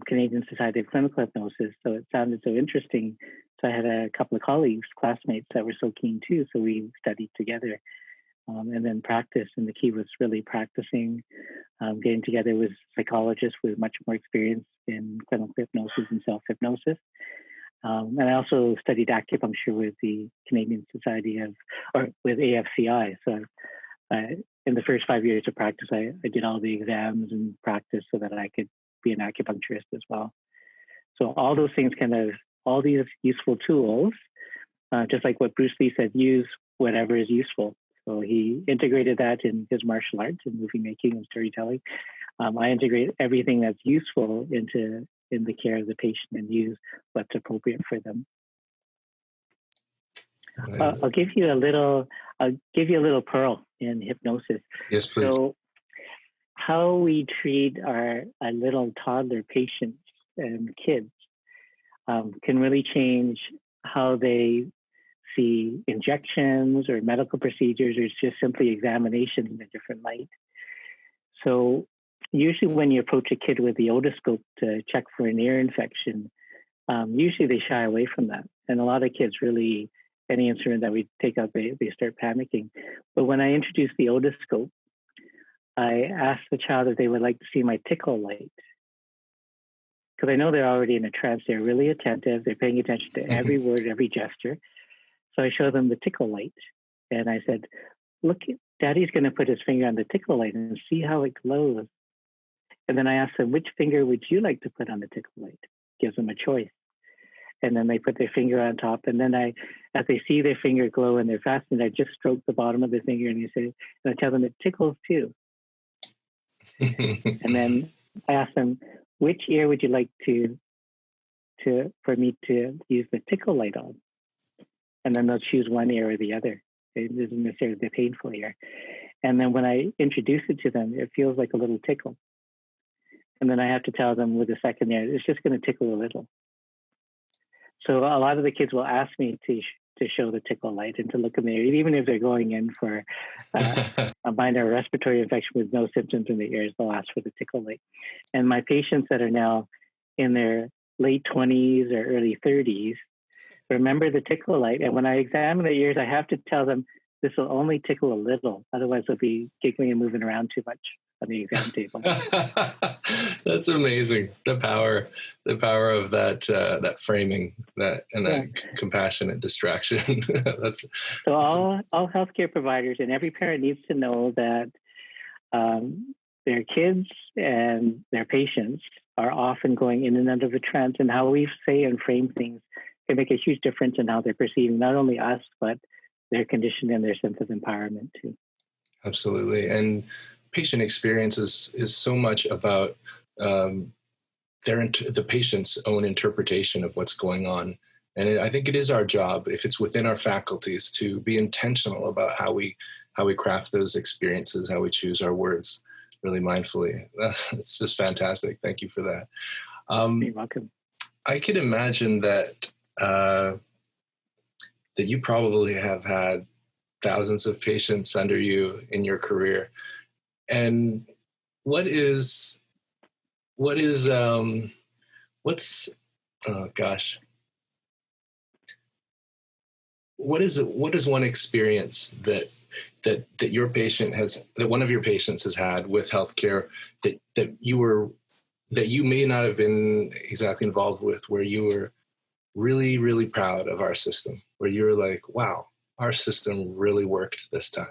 Canadian Society of Clinical Hypnosis. So it sounded so interesting. So I had a couple of colleagues, classmates that were so keen too. So we studied together and then practiced. And the key was really practicing, getting together with psychologists with much more experience in clinical hypnosis and self-hypnosis. And I also studied acupuncture with the Canadian Society or with AFCI. So in the first 5 years of practice, I did all the exams and practice so that I could be an acupuncturist as well. So all those things all these useful tools, just like what Bruce Lee said, use whatever is useful. So he integrated that in his martial arts and movie making and storytelling. I integrate everything that's useful in the care of the patient and use what's appropriate for them. I'll give you a little pearl in hypnosis. Yes, please. So how we treat our little toddler patients and kids can really change how they see injections or medical procedures, or it's just simply examinations in a different light. So usually when you approach a kid with the otoscope to check for an ear infection, usually they shy away from that. And a lot of kids really, any instrument that we take out, they start panicking. But when I introduce the otoscope, I ask the child if they would like to see my tickle light. Because I know they're already in a trance. They're really attentive. They're paying attention to every word, every gesture. So I show them the tickle light. And I said, look, Daddy's going to put his finger on the tickle light and see how it glows. And then I ask them, which finger would you like to put on the tickle light? Gives them a choice. And then they put their finger on top. And then as they see their finger glow and they're fascinated, I just stroke the bottom of the finger and I tell them it tickles too. And then I ask them, which ear would you like for me to use the tickle light on? And then they'll choose one ear or the other. It isn't necessarily the painful ear. And then when I introduce it to them, it feels like a little tickle. And then I have to tell them with the second ear, it's just going to tickle a little. So a lot of the kids will ask me to show the tickle light and to look in the ear, even if they're going in for a minor respiratory infection with no symptoms in the ears, they'll ask for the tickle light. And my patients that are now in their late 20s or early 30s remember the tickle light. And when I examine their ears, I have to tell them this will only tickle a little. Otherwise, they'll be giggling and moving around too much on the exam table. That's amazing. The power of that framing, that compassionate distraction. So all healthcare providers and every parent needs to know that their kids and their patients are often going in and out of a trance, and how we say and frame things can make a huge difference in how they're perceiving not only us, but their condition and their sense of empowerment too. Absolutely. And patient experience is so much about the patient's own interpretation of what's going on. And I think it is our job, if it's within our faculties, to be intentional about how we craft those experiences, how we choose our words really mindfully. It's just fantastic. Thank you for that. You're welcome. I could imagine that you probably have had thousands of patients under you in your career. And what is one experience that your patient has, that one of your patients has had with healthcare that you may not have been exactly involved with, where you were really, really proud of our system, where you're like, wow, our system really worked this time?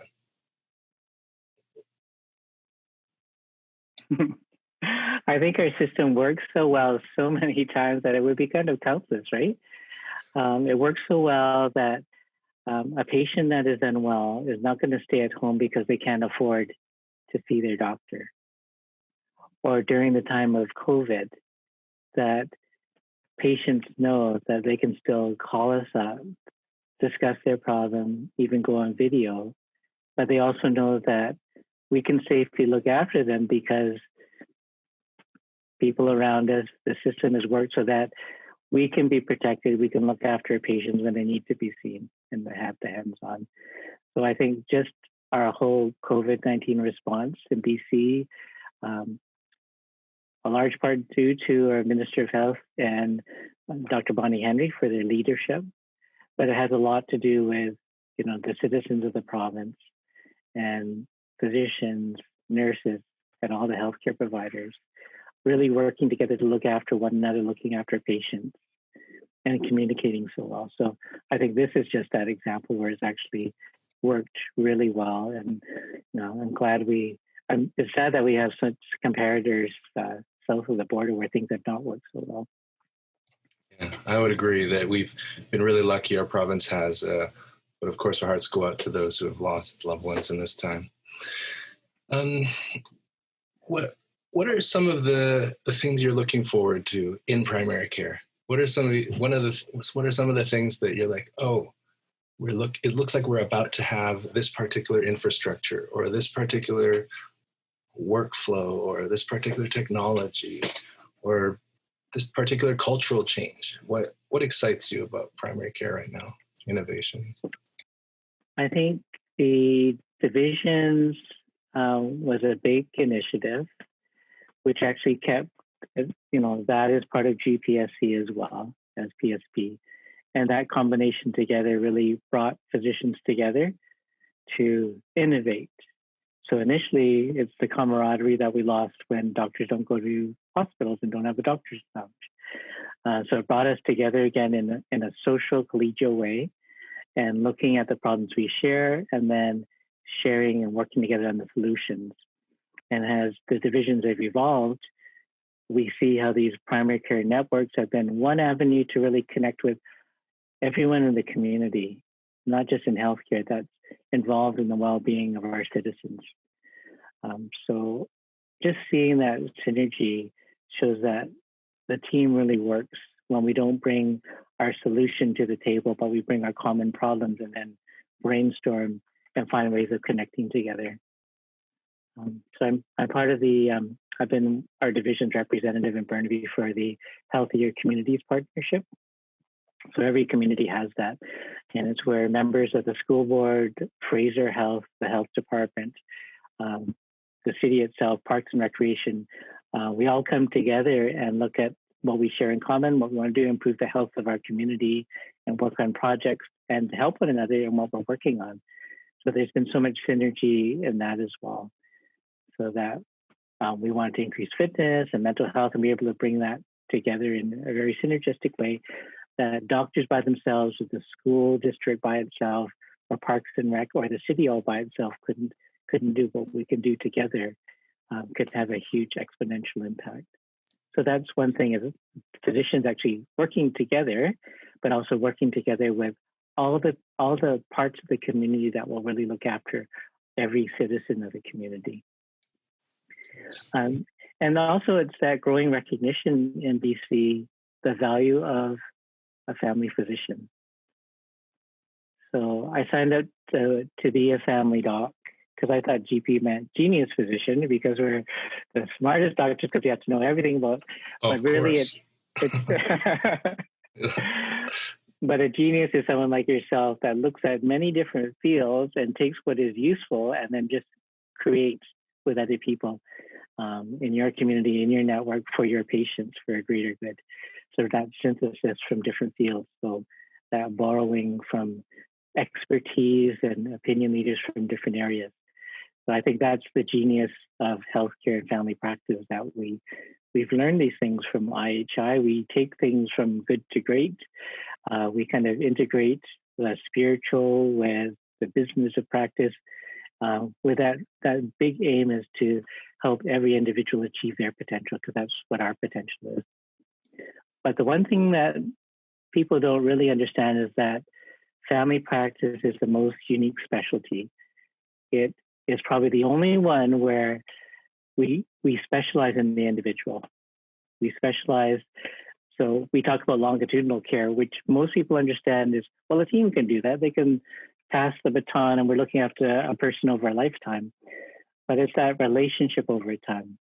I think our system works so well so many times that it would be kind of countless, right? It works so well that a patient that is unwell is not going to stay at home because they can't afford to see their doctor. Or during the time of COVID, that patients know that they can still call us up, discuss their problem, even go on video, but they also know that we can safely look after them because people around us, the system has worked so that we can be protected. We can look after patients when they need to be seen and have the hands-on. So I think just our whole COVID-19 response in BC, a large part due to our Minister of Health and Dr. Bonnie Henry for their leadership, but it has a lot to do with, the citizens of the province and physicians, nurses, and all the healthcare providers really working together to look after one another, looking after patients, and communicating so well. So I think this is just that example where it's actually worked really well. And I'm glad it's sad that we have such comparators south of the border where things have not worked so well. Yeah, I would agree that we've been really lucky. Our province has, but of course our hearts go out to those who have lost loved ones in this time. What are some of the things you're looking forward to in primary care? What are some of the things that you're like, oh, it looks like we're about to have this particular infrastructure or this particular workflow or this particular technology or this particular cultural change? What excites you about primary care right now? Innovations. I think the divisions was a big initiative, which actually kept, that is part of GPSC as well as PSP. And that combination together really brought physicians together to innovate. So initially, it's the camaraderie that we lost when doctors don't go to hospitals and don't have a doctor's lounge. So it brought us together again in a social, collegial way and looking at the problems we share and then sharing and working together on the solutions. And as the divisions have evolved, we see how these primary care networks have been one avenue to really connect with everyone in the community, not just in healthcare, that's involved in the well-being of our citizens. So just seeing that synergy shows that the team really works when we don't bring our solution to the table, but we bring our common problems and then brainstorm and find ways of connecting together. So I'm part of I've been our division's representative in Burnaby for the Healthier Communities Partnership. So every community has that. And it's where members of the school board, Fraser Health, the health department, the city itself, Parks and Recreation, we all come together and look at what we share in common, what we want to do to improve the health of our community and work on projects and help one another in what we're working on. So there's been so much synergy in that as well. So that we want to increase fitness and mental health and be able to bring that together in a very synergistic way that doctors by themselves, or the school district by itself, or Parks and Rec, or the city all by itself couldn't do. What we can do together could have a huge exponential impact. So that's one thing, is physicians actually working together, but also working together with all the parts of the community that will really look after every citizen of the community. And also it's that growing recognition in BC, the value of a family physician. So I signed up to be a family doc because I thought GP meant genius physician, because we're the smartest doctors because you have to know everything about. But really, but a genius is someone like yourself that looks at many different fields and takes what is useful and then just creates with other people in your community, in your network, for your patients, for a greater good. So that synthesis from different fields. So that borrowing from expertise and opinion leaders from different areas. So I think that's the genius of healthcare and family practice, that we've learned these things from IHI. We take things from good to great. We kind of integrate the spiritual with the business of practice. With that big aim is to help every individual achieve their potential, because that's what our potential is. But the one thing that people don't really understand is that family practice is the most unique specialty. It is probably the only one where we specialize in the individual. We specialize. So we talk about longitudinal care, which most people understand is, well, a team can do that. They can pass the baton and we're looking after a person over a lifetime. but it's that relationship over time.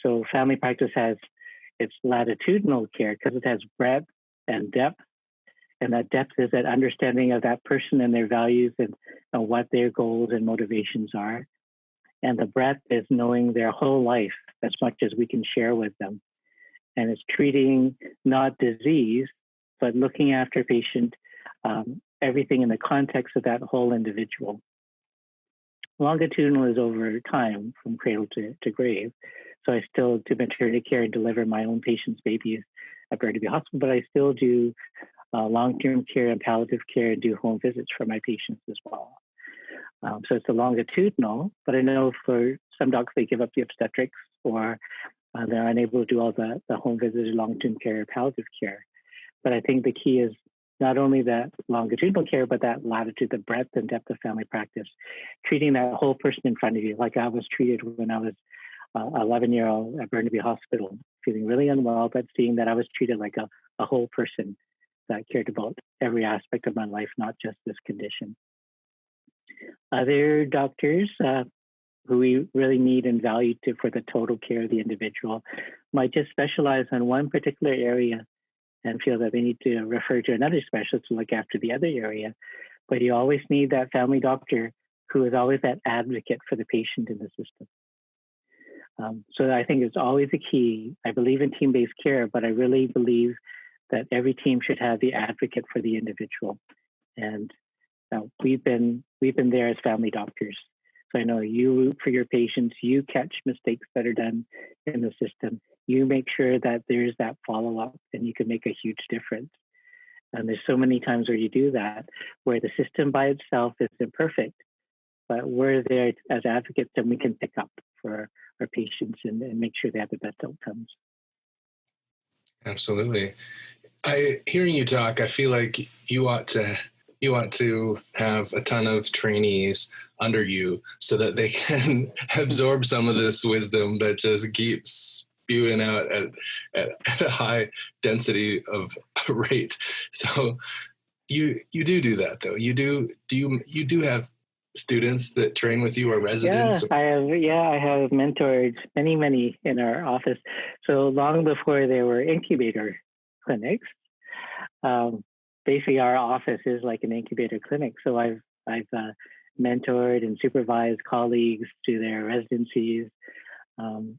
So family practice has its latitudinal care because it has breadth and depth. And that depth is that understanding of that person and their values and what their goals and motivations are. And the breadth is knowing their whole life as much as we can share with them. And it's treating not disease, but looking after patient, everything in the context of that whole individual. Longitudinal is over time from cradle to grave. So I still do maternity care and deliver my own patients' babies at Burnaby Hospital, but I still do long-term care and palliative care and do home visits for my patients as well. So it's a longitudinal, but I know for some docs, they give up the obstetrics or they're unable to do all the home visits, long-term care, or palliative care. But I think the key is not only that longitudinal care, but that latitude, the breadth and depth of family practice, treating that whole person in front of you, like I was treated when I was 11-year-old at Burnaby Hospital, feeling really unwell, but seeing that I was treated like a whole person that cared about every aspect of my life, not just this condition. Other doctors who we really need and value for the total care of the individual might just specialize on one particular area and feel that they need to refer to another specialist to look after the other area. But you always need that family doctor who is always that advocate for the patient in the system. So I think it's always a key. I believe in team-based care, but I really believe that every team should have the advocate for the individual. And we've been there as family doctors. So I know you, for your patients, you catch mistakes that are done in the system. You make sure that there's that follow-up and you can make a huge difference. And there's so many times where you do that, where the system by itself is imperfect, but we're there as advocates and we can pick up for our patients and make sure they have the best outcomes. Absolutely. Hearing you talk, I feel like you ought to have a ton of trainees under you so that they can absorb some of this wisdom that just keeps spewing out at a high density of rate. So you do that though. You do have students that train with you or residents? I have mentored many in our office. So long before there were incubator clinics, basically our office is like an incubator clinic. So I've mentored and supervised colleagues through their residencies.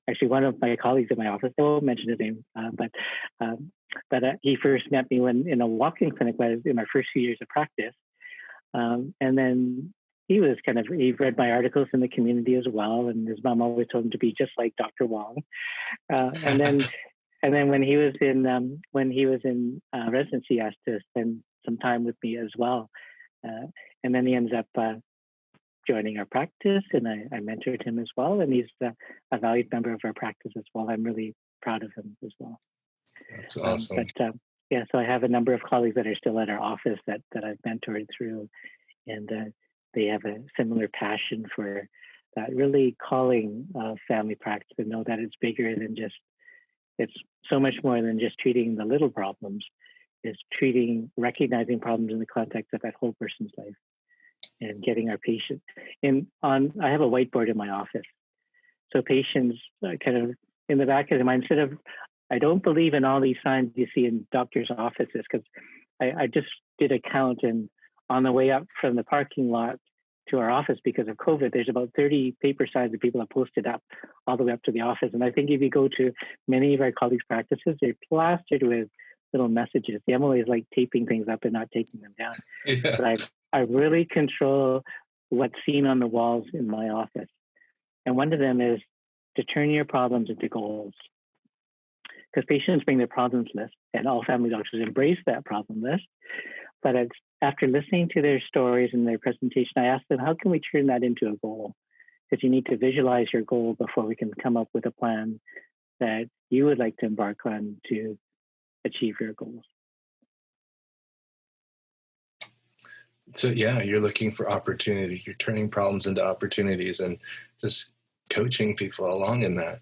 Actually, one of my colleagues in my office, I won't mention his name, but he first met me when in a walk-in clinic in my first few years of practice. And then he read my articles in the community as well. And his mom always told him to be just like Dr. Wong. And then when he was in residency, he asked to spend some time with me as well. And then he ends up joining our practice, and I mentored him as well. And he's a valued member of our practice as well. I'm really proud of him as well. That's awesome. So I have a number of colleagues that are still at our office that I've mentored through, and they have a similar passion for that really calling family practice and know that it's bigger than it's so much more than just treating the little problems. It's recognizing problems in the context of that whole person's life and getting our patient I have a whiteboard in my office. So patients kind of in the back of their mind, I don't believe in all these signs you see in doctors' offices, because I just did a count, and on the way up from the parking lot to our office because of COVID, there's about 30 paper signs that people have posted up all the way up to the office. And I think if you go to many of our colleagues' practices, they're plastered with little messages. The MOA is like taping things up and not taking them down. Yeah. But I really control what's seen on the walls in my office. And one of them is to turn your problems into goals. Because patients bring their problems list, and all family doctors embrace that problem list. But after listening to their stories and their presentation, I ask them, how can we turn that into a goal? Because you need to visualize your goal before we can come up with a plan that you would like to embark on to achieve your goals. So yeah, you're looking for opportunity. You're turning problems into opportunities and just coaching people along in that.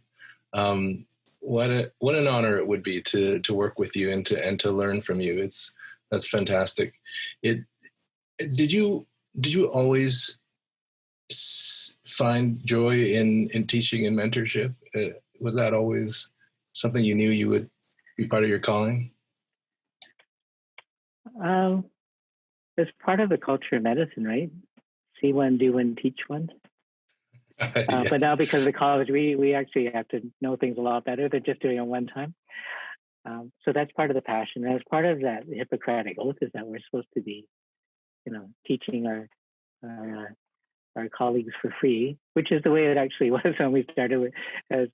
What an honor it would be to work with you and to learn from you. That's fantastic. Did you always find joy in teaching and mentorship? Was that always something you knew you would be part of your calling? It's part of the culture of medicine, right? See one, do one, teach one. Yes. But now because of the college, we actually have to know things a lot better than just doing it one time. So that's part of the passion. And as part of that Hippocratic oath is that we're supposed to be, teaching our colleagues for free, which is the way it actually was when we started with, as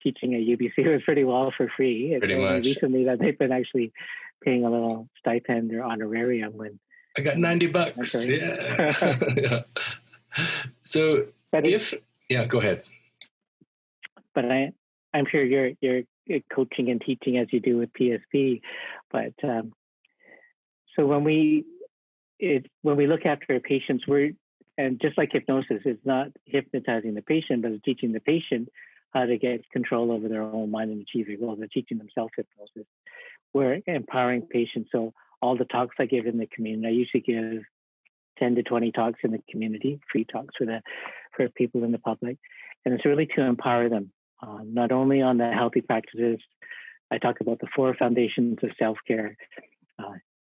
teaching at UBC. It was pretty well for free. It's only recently that they've been actually paying a little stipend or honorarium when I got $90. Yeah. Yeah. So go ahead. But I'm sure you're coaching and teaching as you do with PSP, but so when we look after our patients, and just like hypnosis, it's not hypnotizing the patient, but it's teaching the patient how to get control over their own mind and achieve their goals. They're teaching them self-hypnosis. We're empowering patients. So all the talks I give in the community, I usually give 10 to 20 talks in the community, free talks for people in the public. And it's really to empower them, not only on the healthy practices. I talk about the 4 foundations of self-care,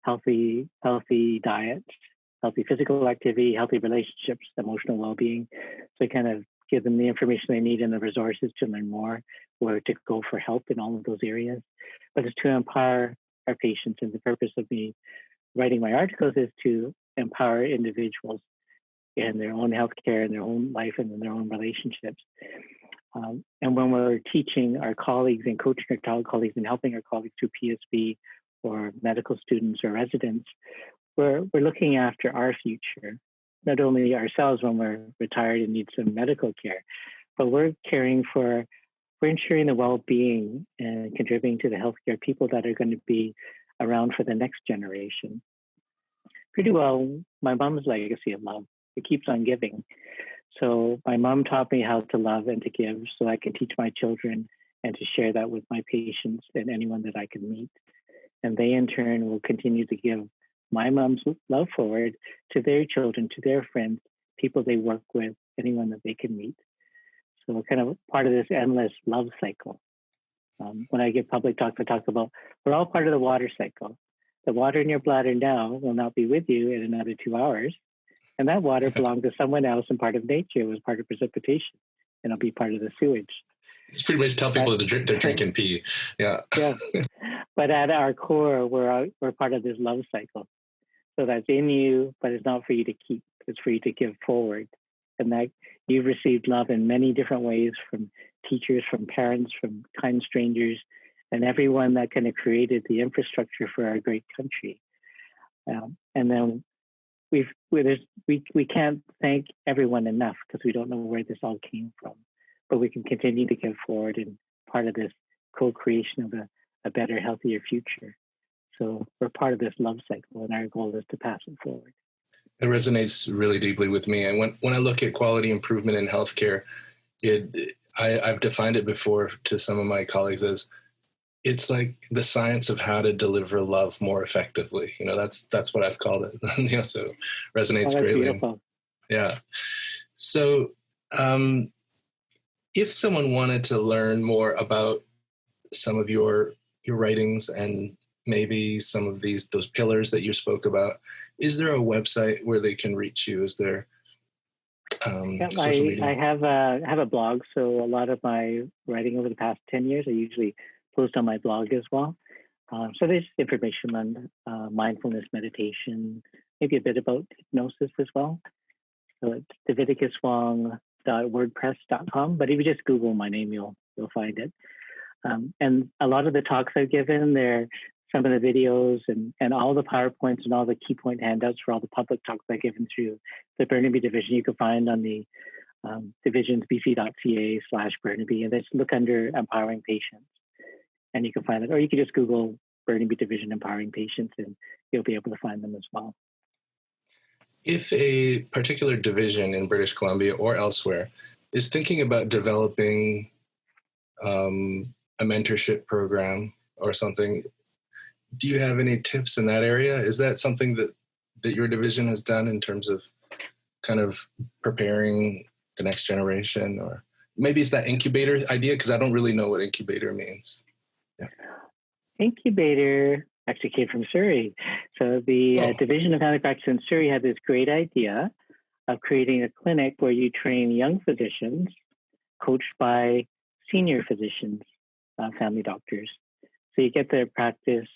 healthy diet, healthy physical activity, healthy relationships, emotional well-being. So I kind of give them the information they need and the resources to learn more, where to go for help in all of those areas. But it's to empower our patients. And the purpose of me writing my articles is to empower individuals in their own healthcare, in their own life, and in their own relationships. And when we're teaching our colleagues and coaching our colleagues and helping our colleagues through PSB or medical students or residents, we're looking after our future, not only ourselves when we're retired and need some medical care, but we're ensuring the well-being and contributing to the healthcare people that are going to be around for the next generation. Pretty well, my mom's legacy of love, it keeps on giving. So my mom taught me how to love and to give so I can teach my children and to share that with my patients and anyone that I can meet. And they in turn will continue to give my mom's love forward to their children, to their friends, people they work with, anyone that they can meet. So we're kind of part of this endless love cycle. When I give public talks, I talk about we're all part of the water cycle. The water in your bladder now will not be with you in another 2 hours. And that water belonged to someone else and part of nature. It was part of precipitation, and it'll be part of the sewage. It's pretty much tell people to drink and pee. Yeah. Yeah. But at our core, we're part of this love cycle. So that's in you, but it's not for you to keep. It's for you to give forward. And that you've received love in many different ways from teachers, from parents, from kind strangers, and everyone that kind of created the infrastructure for our great country. And then we can't thank everyone enough because we don't know where this all came from. But we can continue to give forward and part of this co-creation of a better, healthier future. So we're part of this love cycle, and our goal is to pass it forward. It resonates really deeply with me. And when I look at quality improvement in healthcare, I've defined it before to some of my colleagues as it's like the science of how to deliver love more effectively. That's what I've called it. So resonates greatly. Beautiful. Yeah. So if someone wanted to learn more about some of your writings and maybe some of those pillars that you spoke about, is there a website where they can reach you? Is there social media? I have a blog, so a lot of my writing over the past 10 years, I usually post on my blog as well. So there's information on mindfulness meditation, maybe a bit about hypnosis as well. So it's davidicuswong.wordpress.com, but if you just Google my name, you'll find it. And a lot of the talks I've given, they're some of the videos and all the PowerPoints and all the key point handouts for all the public talks I've given through the Burnaby division, you can find on the divisions bc.ca/Burnaby, and just look under Empowering Patients, and you can find it. Or you can just Google Burnaby Division Empowering Patients, and you'll be able to find them as well. If a particular division in British Columbia or elsewhere is thinking about developing a mentorship program or something, do you have any tips in that area? Is that something that your division has done in terms of kind of preparing the next generation, or maybe it's that incubator idea, because I don't really know what incubator means. Yeah. Incubator actually came from Surrey. So the Division of Family Practice in Surrey had this great idea of creating a clinic where you train young physicians coached by senior physicians, family doctors. So you get their practice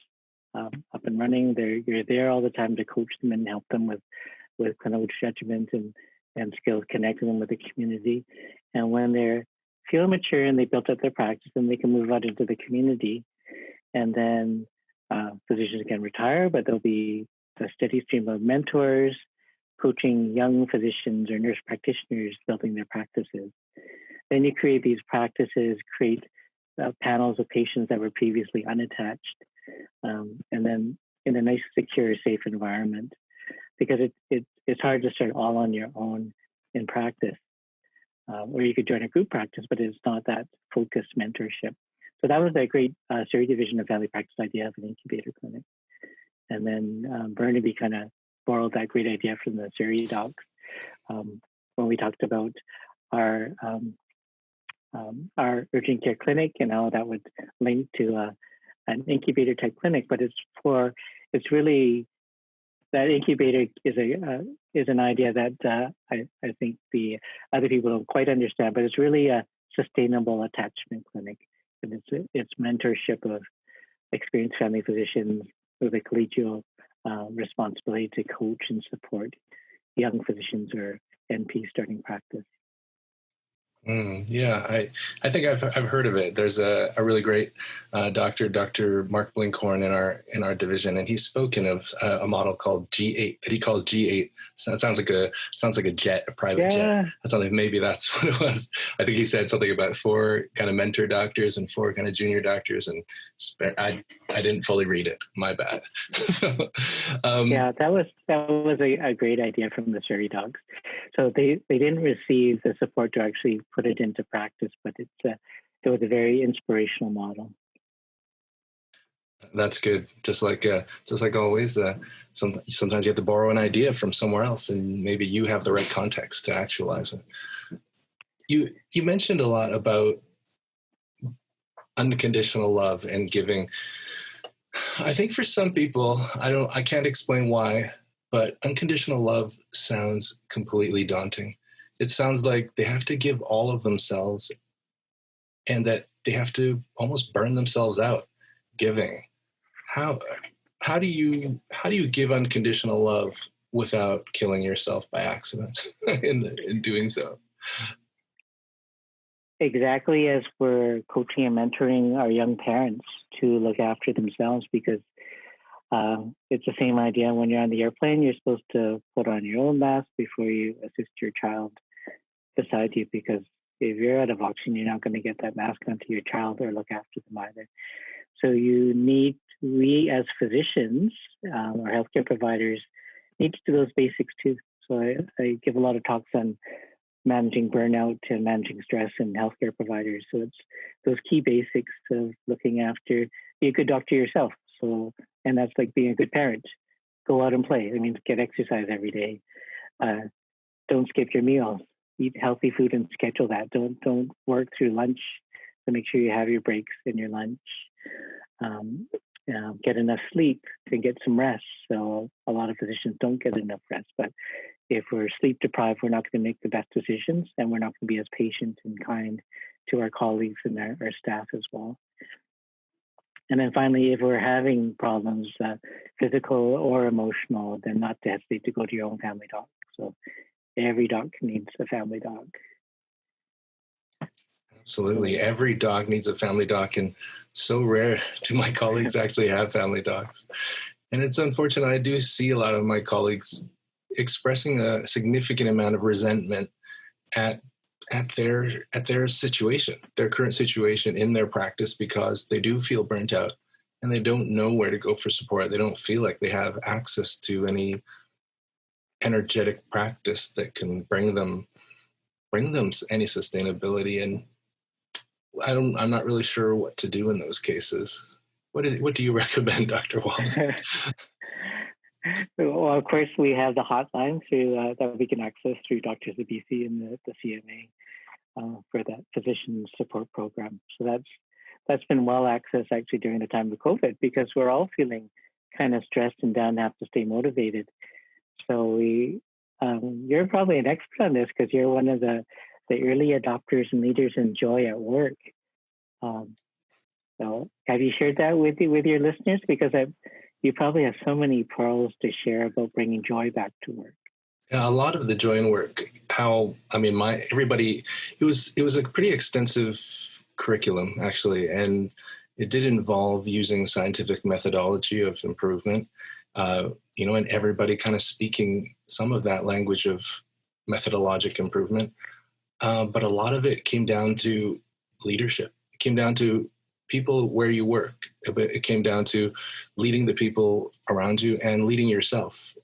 up and running. You're there all the time to coach them and help them with clinical judgment and skills, connecting them with the community. And when they feel mature and they built up their practice, then they can move out into the community. And then physicians can retire, but there'll be a steady stream of mentors coaching young physicians or nurse practitioners building their practices. Then you create these practices, create panels of patients that were previously unattached, and then in a nice, secure, safe environment. Because it's hard to start all on your own in practice, or you could join a group practice, but it's not that focused mentorship. So that was a great Surrey Division of Family Practice idea of an incubator clinic. And then Burnaby kind of borrowed that great idea from the Surrey docs when we talked about our urgent care clinic and how that would link to an incubator type clinic. But it's really, that incubator is an idea that I think the other people don't quite understand, but it's really a sustainable attachment clinic. And it's mentorship of experienced family physicians with a collegial responsibility to coach and support young physicians or NP starting practice. Yeah, I think I've heard of it. There's a really great doctor, Dr. Mark Blinkhorn in our division, and he's spoken of a model called G8 that he calls G8. So that sounds like a jet, a private jet. That sounds like maybe that's what it was. I think he said something about 4 kind of mentor doctors and 4 kind of junior doctors, and I didn't fully read it. My bad. So, yeah, that was a great idea from the Surrey docs. So they didn't receive the support to actually put it into practice, but it was a very inspirational model. That's good. Just like always, sometimes you have to borrow an idea from somewhere else, and maybe you have the right context to actualize it. You mentioned a lot about unconditional love and giving. I think for some people, I can't explain why, but unconditional love sounds completely daunting. It sounds like they have to give all of themselves, and that they have to almost burn themselves out giving. How do you give unconditional love without killing yourself by accident in doing so? Exactly, as we're coaching and mentoring our young parents to look after themselves, because it's the same idea. When you're on the airplane, you're supposed to put on your own mask before you assist your child beside you, because if you're out of oxygen, you're not going to get that mask onto your child or look after them either. So we as physicians or healthcare providers need to do those basics too. So I give a lot of talks on managing burnout and managing stress in healthcare providers. So it's those key basics of looking after, be a good doctor yourself. So, and that's like being a good parent. Go out and play. I mean, get exercise every day. Don't skip your meals. Eat healthy food and schedule that. Don't work through lunch. So make sure you have your breaks in your lunch. Get enough sleep and get some rest. So a lot of physicians don't get enough rest, but if we're sleep deprived, we're not going to make the best decisions, and we're not going to be as patient and kind to our colleagues and our staff as well. And then finally, if we're having problems, physical or emotional, then not to hesitate to go to your own family doc. So every doc needs a family doc. Absolutely. Every doc needs a family doc, and so rare do my colleagues actually have family docs. And it's unfortunate. I do see a lot of my colleagues expressing a significant amount of resentment at their situation, their current situation in their practice, because they do feel burnt out and they don't know where to go for support. They don't feel like they have access to any energetic practice that can bring them any sustainability. And I'm not really sure what to do in those cases. What do you recommend, Dr. Wong? Well, of course, we have the hotline through that we can access through Doctors of BC and the CMA for that physician support program. So that's been well accessed actually during the time of COVID, because we're all feeling kind of stressed and down and have to stay motivated. So you're probably an expert on this because you're one of the early adopters and leaders in joy at work. So have you shared that with your listeners? Because you probably have so many pearls to share about bringing joy back to work. Yeah, a lot of the joy in work. It was a pretty extensive curriculum actually, and it did involve using scientific methodology of improvement. And everybody kind of speaking some of that language of methodologic improvement. But a lot of it came down to leadership. It came down to people where you work. It came down to leading the people around you and leading yourself.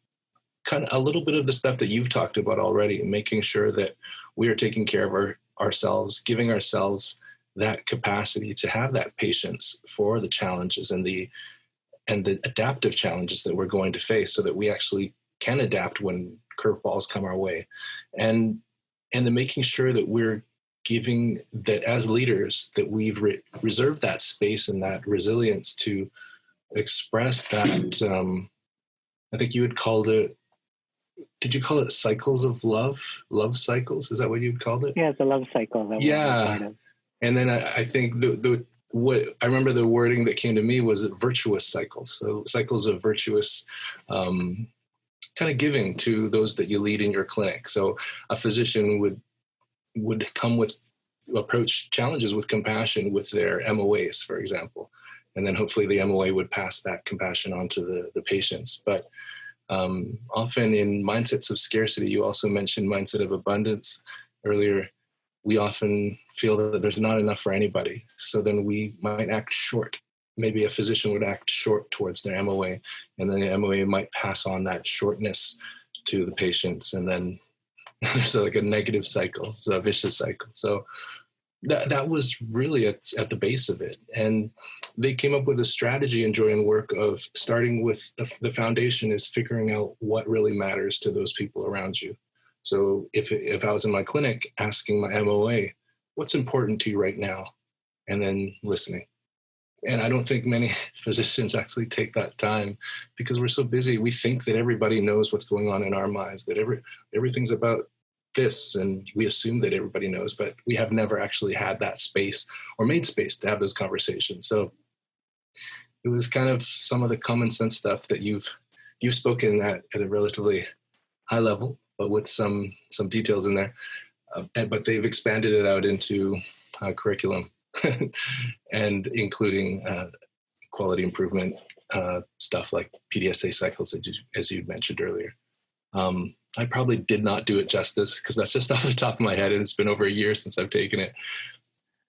Kind of a little bit of the stuff that you've talked about already, making sure that we are taking care of ourselves, giving ourselves that capacity to have that patience for the challenges and the adaptive challenges that we're going to face, so that we actually can adapt when curveballs come our way. And then making sure that we're giving that as leaders, that we've reserved that space and that resilience to express that. I think you had called it, did you call it cycles of love? Love cycles? Is that what you'd called it? Yeah, it's a love cycle. Yeah. And then I think what I remember the wording that came to me was virtuous cycles. So cycles of virtuous kind of giving to those that you lead in your clinic. So a physician would approach challenges with compassion with their MOAs, for example. And then hopefully the MOA would pass that compassion on to the patients. But often in mindsets of scarcity, you also mentioned mindset of abundance earlier, we often feel that there's not enough for anybody. So then we might act short. Maybe a physician would act short towards their MOA, and then the MOA might pass on that shortness to the patients. And then there's like a negative cycle, so a vicious cycle. So that was really at the base of it. And they came up with a strategy in Joy and Work of starting with the foundation is figuring out what really matters to those people around you. So if I was in my clinic asking my MOA, what's important to you right now? And then listening. And I don't think many physicians actually take that time because we're so busy. We think that everybody knows what's going on in our minds, that everything's about this, and we assume that everybody knows, but we have never actually had that space or made space to have those conversations. So it was kind of some of the common sense stuff that you've spoken at a relatively high level, but with some details in there. But they've expanded it out into curriculum and including quality improvement stuff like PDSA cycles, as you mentioned earlier. I probably did not do it justice because that's just off the top of my head, and it's been over a year since I've taken it.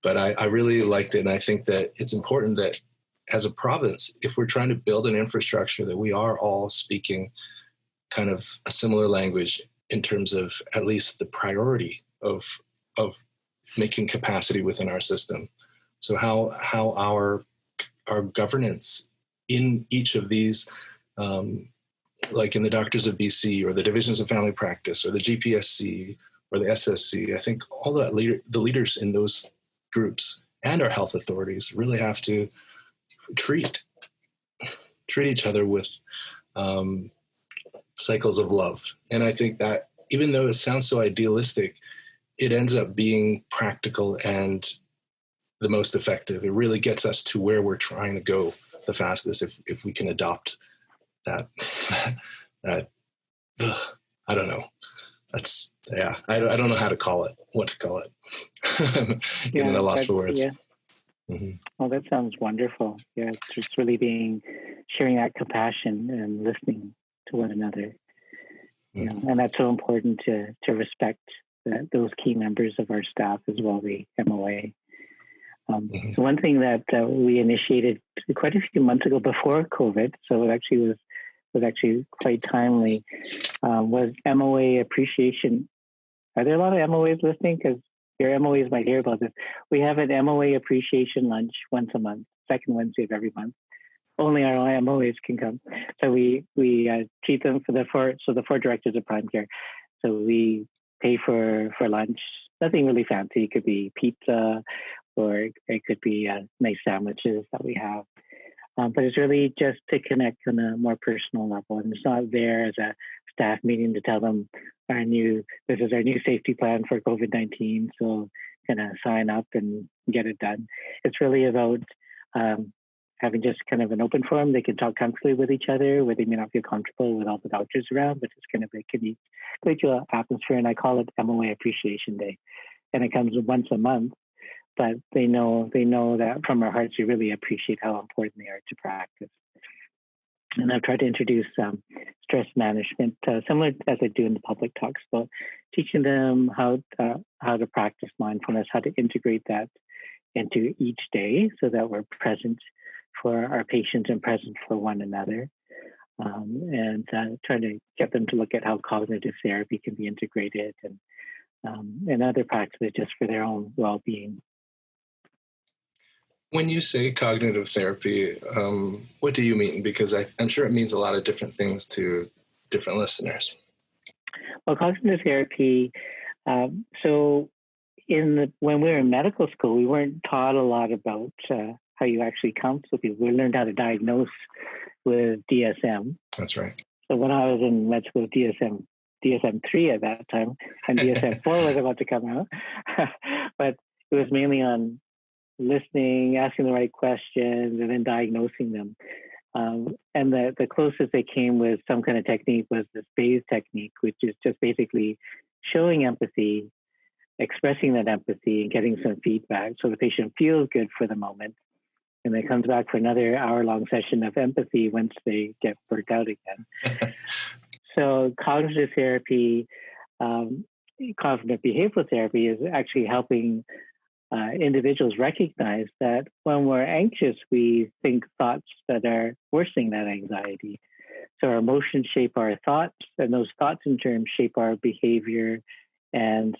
But I really liked it, and I think that it's important that as a province, if we're trying to build an infrastructure, that we are all speaking kind of a similar language in terms of at least the priority of making capacity within our system. So how our governance in each of these, like in the Doctors of BC or the Divisions of Family Practice or the GPSC or the SSC, I think all the leaders in those groups and our health authorities really have to treat each other with cycles of love. And I think that even though it sounds so idealistic, it ends up being practical and the most effective. It really gets us to where we're trying to go the fastest if we can adopt that. I don't know. That's, yeah, I don't know what to call it. I'm getting a loss for words. Yeah. Mm-hmm. Oh, that sounds wonderful. Yeah, it's just really sharing that compassion and listening to one another. Mm-hmm. You know, and that's so important to respect those key members of our staff as well, the MOA. Mm-hmm. So one thing that we initiated quite a few months ago before COVID, so it actually was actually quite timely, was MOA appreciation. Are there a lot of MOAs listening? Because your MOAs might hear about this. We have an MOA appreciation lunch once a month, second Wednesday of every month. only our MOAs can come. So we treat them for the four directors of prime care. So we pay for lunch, nothing really fancy. It could be pizza, or it could be nice sandwiches that we have. But it's really just to connect on a more personal level. And it's not there as a staff meeting to tell them this is our new safety plan for COVID-19. So kind of sign up and get it done. It's really about having just kind of an open forum. They can talk comfortably with each other, where they may not feel comfortable with all the doctors around, but it's kind of a collegial atmosphere. And I call it MOA Appreciation Day. And it comes once a month. But they know that from our hearts, we really appreciate how important they are to practice. And I've tried to introduce stress management, similar as I do in the public talks, but teaching them how to practice mindfulness, how to integrate that into each day so that we're present for our patients and present for one another. And trying to get them to look at how cognitive therapy can be integrated and other practices just for their own well-being. When you say cognitive therapy, what do you mean? Because I'm sure it means a lot of different things to different listeners. Well, cognitive therapy, when we were in medical school, we weren't taught a lot about how you actually counsel people. We learned how to diagnose with DSM. That's right. So when I was in med school, DSM-3 at that time, and DSM-4 was about to come out. But it was mainly on listening, asking the right questions, and then diagnosing them. And the closest they came with some kind of technique was this Bayes technique, which is just basically showing empathy, expressing that empathy, and getting some feedback so the patient feels good for the moment. And then comes back for another hour-long session of empathy once they get burnt out again. So cognitive therapy, cognitive behavioral therapy is actually helping individuals recognize that when we're anxious, we think thoughts that are worsening that anxiety. So our emotions shape our thoughts, and those thoughts in turn shape our behavior and,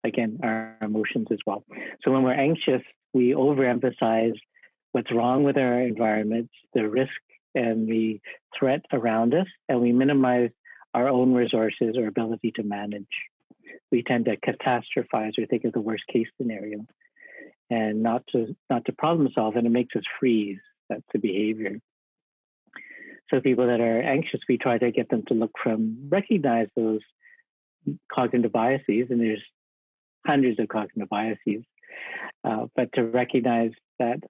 again, our emotions as well. So when we're anxious, we overemphasize what's wrong with our environment, the risk and the threat around us, and we minimize our own resources or ability to manage. We tend to catastrophize or think of the worst case scenario and not to problem solve, and it makes us freeze. That's the behavior. So people that are anxious, we try to get them to recognize those cognitive biases, and there's hundreds of cognitive biases, but to recognize that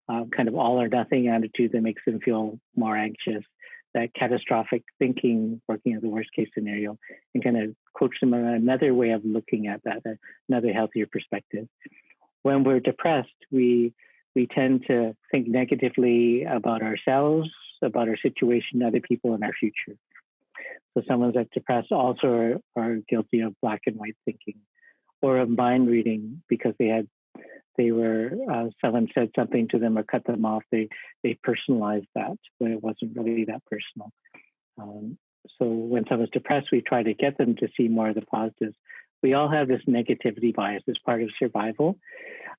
kind of all or nothing attitude that makes them feel more anxious, that catastrophic thinking, working at the worst case scenario, and kind of coach them on another way of looking at that, another healthier perspective. When we're depressed, we tend to think negatively about ourselves, about our situation, other people, and our future. So someone that's depressed also are guilty of black and white thinking, or of mind reading because someone said something to them or cut them off. They personalized that when it wasn't really that personal. So when someone's depressed, we try to get them to see more of the positives. We all have this negativity bias as part of survival.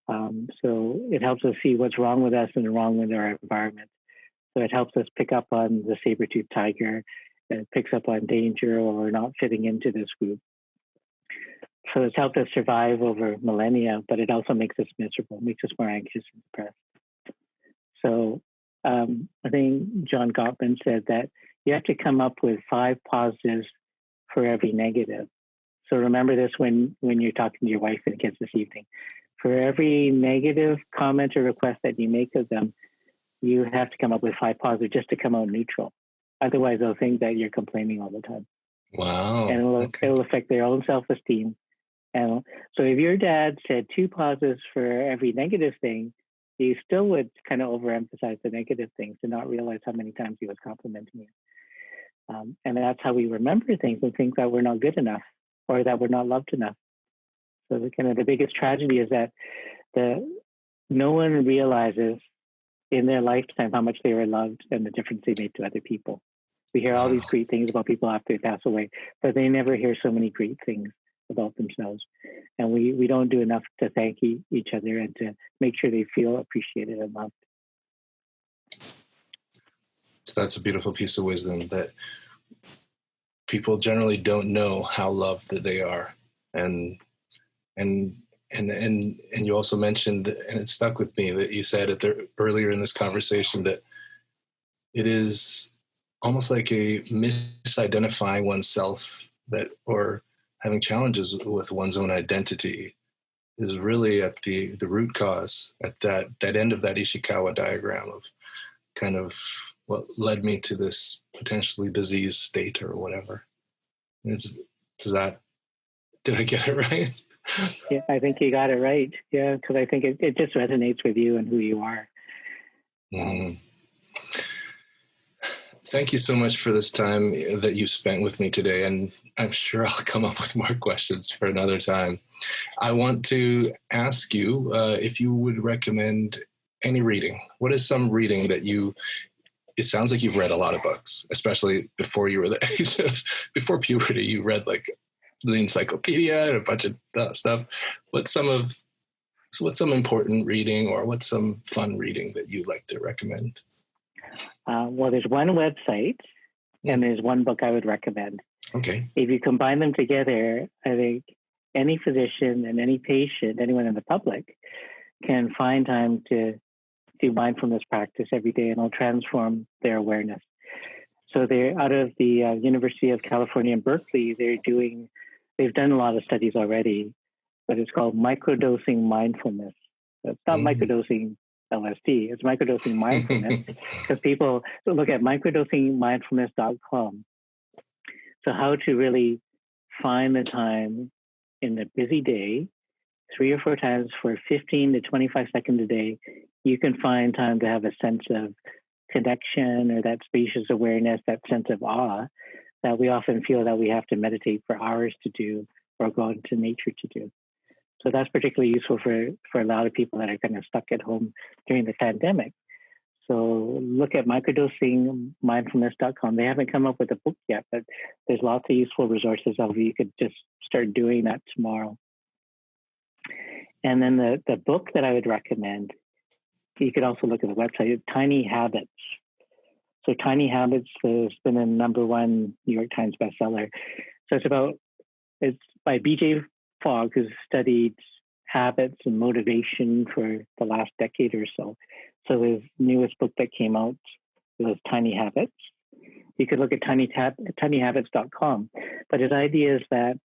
So it helps us see what's wrong with us and wrong with our environment. So it helps us pick up on the saber-toothed tiger, and it picks up on danger or not fitting into this group. So it's helped us survive over millennia, but it also makes us miserable, makes us more anxious and depressed. So I think John Gottman said that you have to come up with 5 positives for every negative. So remember this when you're talking to your wife and kids this evening. For every negative comment or request that you make of them, you have to come up with 5 positives just to come out neutral. Otherwise, they'll think that you're complaining all the time. Wow. And it'll affect their own self-esteem. And so if your dad said 2 positives for every negative thing, you still would kind of overemphasize the negative things and not realize how many times he was complimenting you. And that's how we remember things and think that we're not good enough or that we're not loved enough. So the biggest tragedy is that no one realizes in their lifetime how much they were loved and the difference they made to other people. We hear all these great things about people after they pass away, but they never hear so many great things about themselves. And we don't do enough to thank each other and to make sure they feel appreciated and loved. So that's a beautiful piece of wisdom, that people generally don't know how loved that they are. And and and you also mentioned, and it stuck with me, that you said earlier in this conversation that it is almost like a misidentifying oneself, that, or having challenges with one's own identity, is really at the root cause, at that end of that Ishikawa diagram of kind of what led me to this potentially diseased state or whatever. Does that, did I get it right? Yeah, I think you got it right. Yeah, because I think it just resonates with you and who you are. Mm-hmm. Thank you so much for this time that you spent with me today, and I'm sure I'll come up with more questions for another time. I want to ask you if you would recommend any reading. What is some reading that it sounds like you've read a lot of books, especially before you were the age of, before puberty, you read like the encyclopedia and a bunch of stuff. What's some important reading, or what's some fun reading that you'd like to recommend? Well, there's one website and there's one book I would recommend. Okay. If you combine them together, I think any physician and any patient, anyone in the public, can find time to do mindfulness practice every day, and it'll transform their awareness. So they're out of the University of California in Berkeley. They've done a lot of studies already, but it's called microdosing mindfulness. So it's not microdosing LSD, it's microdosing mindfulness, because people look at microdosingmindfulness.com. So how to really find the time in a busy day, 3 or 4 times for 15 to 25 seconds a day, you can find time to have a sense of connection, or that spacious awareness, that sense of awe that we often feel that we have to meditate for hours to do, or go into nature to do. So that's particularly useful for a lot of people that are kind of stuck at home during the pandemic. So look at microdosingmindfulness.com. They haven't come up with a book yet, but there's lots of useful resources of you could just start doing that tomorrow. And then the book that I would recommend, you could also look at the website, Tiny Habits. So Tiny Habits has been a #1 New York Times bestseller. So it's by B.J. Fogg, who's studied habits and motivation for the last decade or so. So his newest book that came out was Tiny Habits. You could look at tinyhabits.com. But his idea is that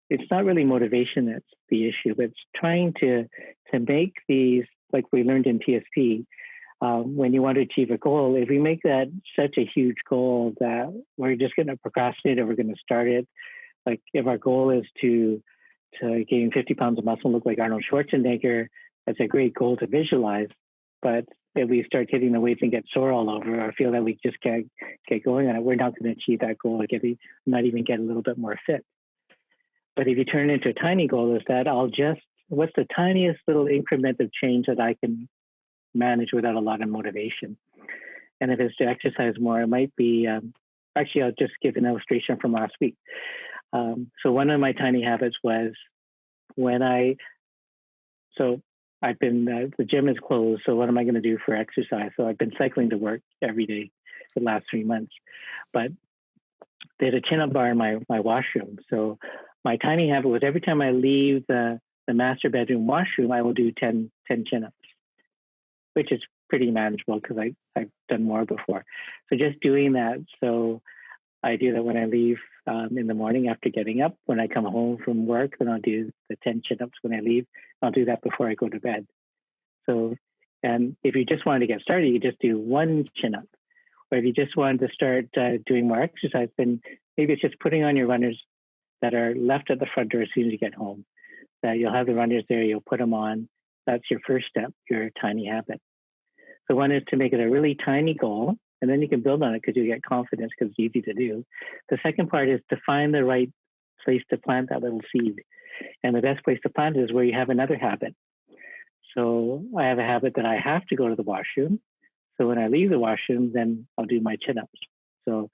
it's not really motivation that's the issue, but it's trying to make these, like we learned in TSP, when you want to achieve a goal, if we make that such a huge goal that we're just going to procrastinate or we're going to start it, like if our goal is to gain 50 pounds of muscle, look like Arnold Schwarzenegger, that's a great goal to visualize. But if we start hitting the weights and get sore all over, or feel that we just can't get going on it, we're not going to achieve that goal, not even get a little bit more fit. But if you turn it into a tiny goal, is that what's the tiniest little increment of change that I can manage without a lot of motivation? And if it's to exercise more, it might be, actually, I'll just give an illustration from last week. So one of my tiny habits was the gym is closed. So what am I going to do for exercise? So I've been cycling to work every day for the last 3 months, but there's a chin-up bar in my washroom. So my tiny habit was every time I leave the master bedroom washroom, I will do 10 chin-ups, which is pretty manageable because I've done more before. So just doing that. So I do that when I leave in the morning after getting up. When I come home from work, then I'll do the 10 chin-ups when I leave. I'll do that before I go to bed. So, and if you just wanted to get started, you just do 1 chin-up. Or if you just wanted to start doing more exercise, then maybe it's just putting on your runners that are left at the front door as soon as you get home. That you'll have the runners there, you'll put them on. That's your first step, your tiny habit. So one is to make it a really tiny goal, and then you can build on it because you get confidence because it's easy to do. The second part is to find the right place to plant that little seed. And the best place to plant it is where you have another habit. So I have a habit that I have to go to the washroom. So when I leave the washroom, then I'll do my chin-ups. So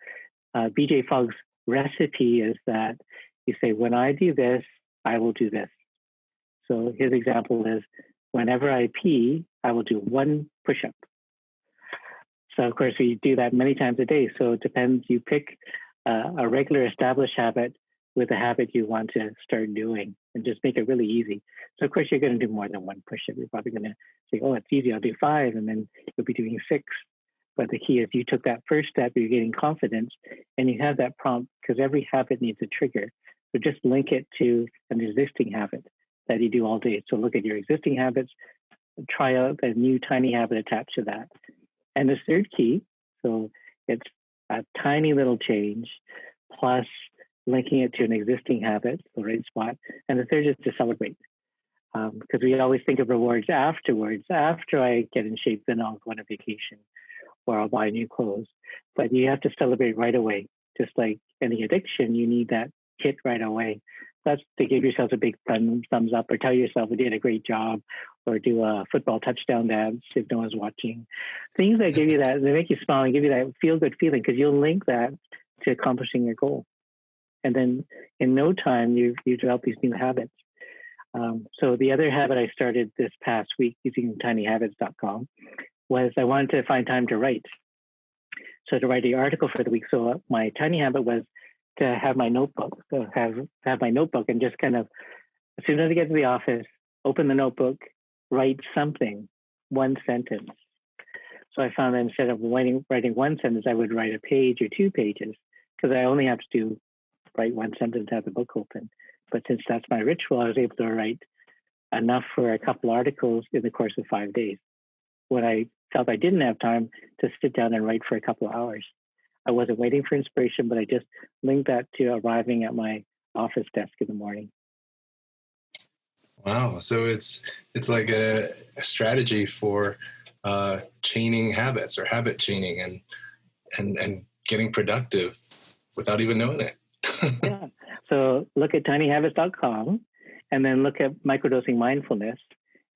B.J. Fogg's recipe is that you say, when I do this, I will do this. So his example is, whenever I pee, I will do 1 push-up. So of course we do that many times a day. So it depends. You pick a regular established habit with a habit you want to start doing, and just make it really easy. So of course you're going to do more than one push-up. You're probably going to say, oh, it's easy, I'll do 5, and then you'll be doing 6. But the key is you took that first step, you're getting confidence, and you have that prompt, because every habit needs a trigger. So just link it to an existing habit that you do all day. So look at your existing habits, try out a new tiny habit attached to that. And the third key, so it's a tiny little change plus linking it to an existing habit, the right spot. And the third is to celebrate. Because we always think of rewards afterwards. After I get in shape, then I'll go on a vacation or I'll buy new clothes. But you have to celebrate right away. Just like any addiction, you need that hit right away. That's to give yourself a big thumbs up, or tell yourself you did a great job, or do a football touchdown dance if no one's watching. Things that give you that, they make you smile and give you that feel-good feeling, because you'll link that to accomplishing your goal. And then in no time, you develop these new habits. So the other habit I started this past week using tinyhabits.com was I wanted to find time to write. So to write the article for the week. So my tiny habit was to have my notebook, have my notebook, and just kind of, as soon as I get to the office, open the notebook, write something, one sentence. So I found that instead of writing one sentence, I would write a page or 2 pages, because I only have to write one sentence to have the book open. But since that's my ritual, I was able to write enough for a couple articles in the course of 5 days. When I felt I didn't have time to sit down and write for a couple of hours, I wasn't waiting for inspiration, but I just linked that to arriving at my office desk in the morning. Wow. So it's like a strategy for chaining habits, or habit chaining, and getting productive without even knowing it. Yeah. So look at tinyhabits.com, and then look at microdosing mindfulness,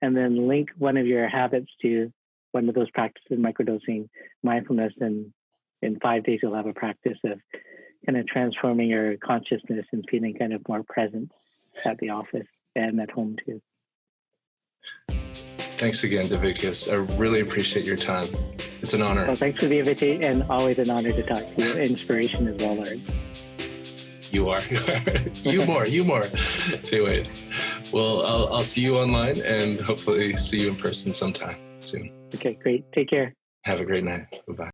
and then link one of your habits to one of those practices in microdosing mindfulness. And in 5 days, you'll have a practice of kind of transforming your consciousness and feeling kind of more present at the office and at home too. Thanks again, Davidicus. I really appreciate your time. It's an honor. Well, thanks for the invitation, and always an honor to talk to you. Inspiration is well earned. You are. You more. Anyways, well, I'll see you online, and hopefully see you in person sometime soon. Okay, great. Take care. Have a great night. Bye-bye.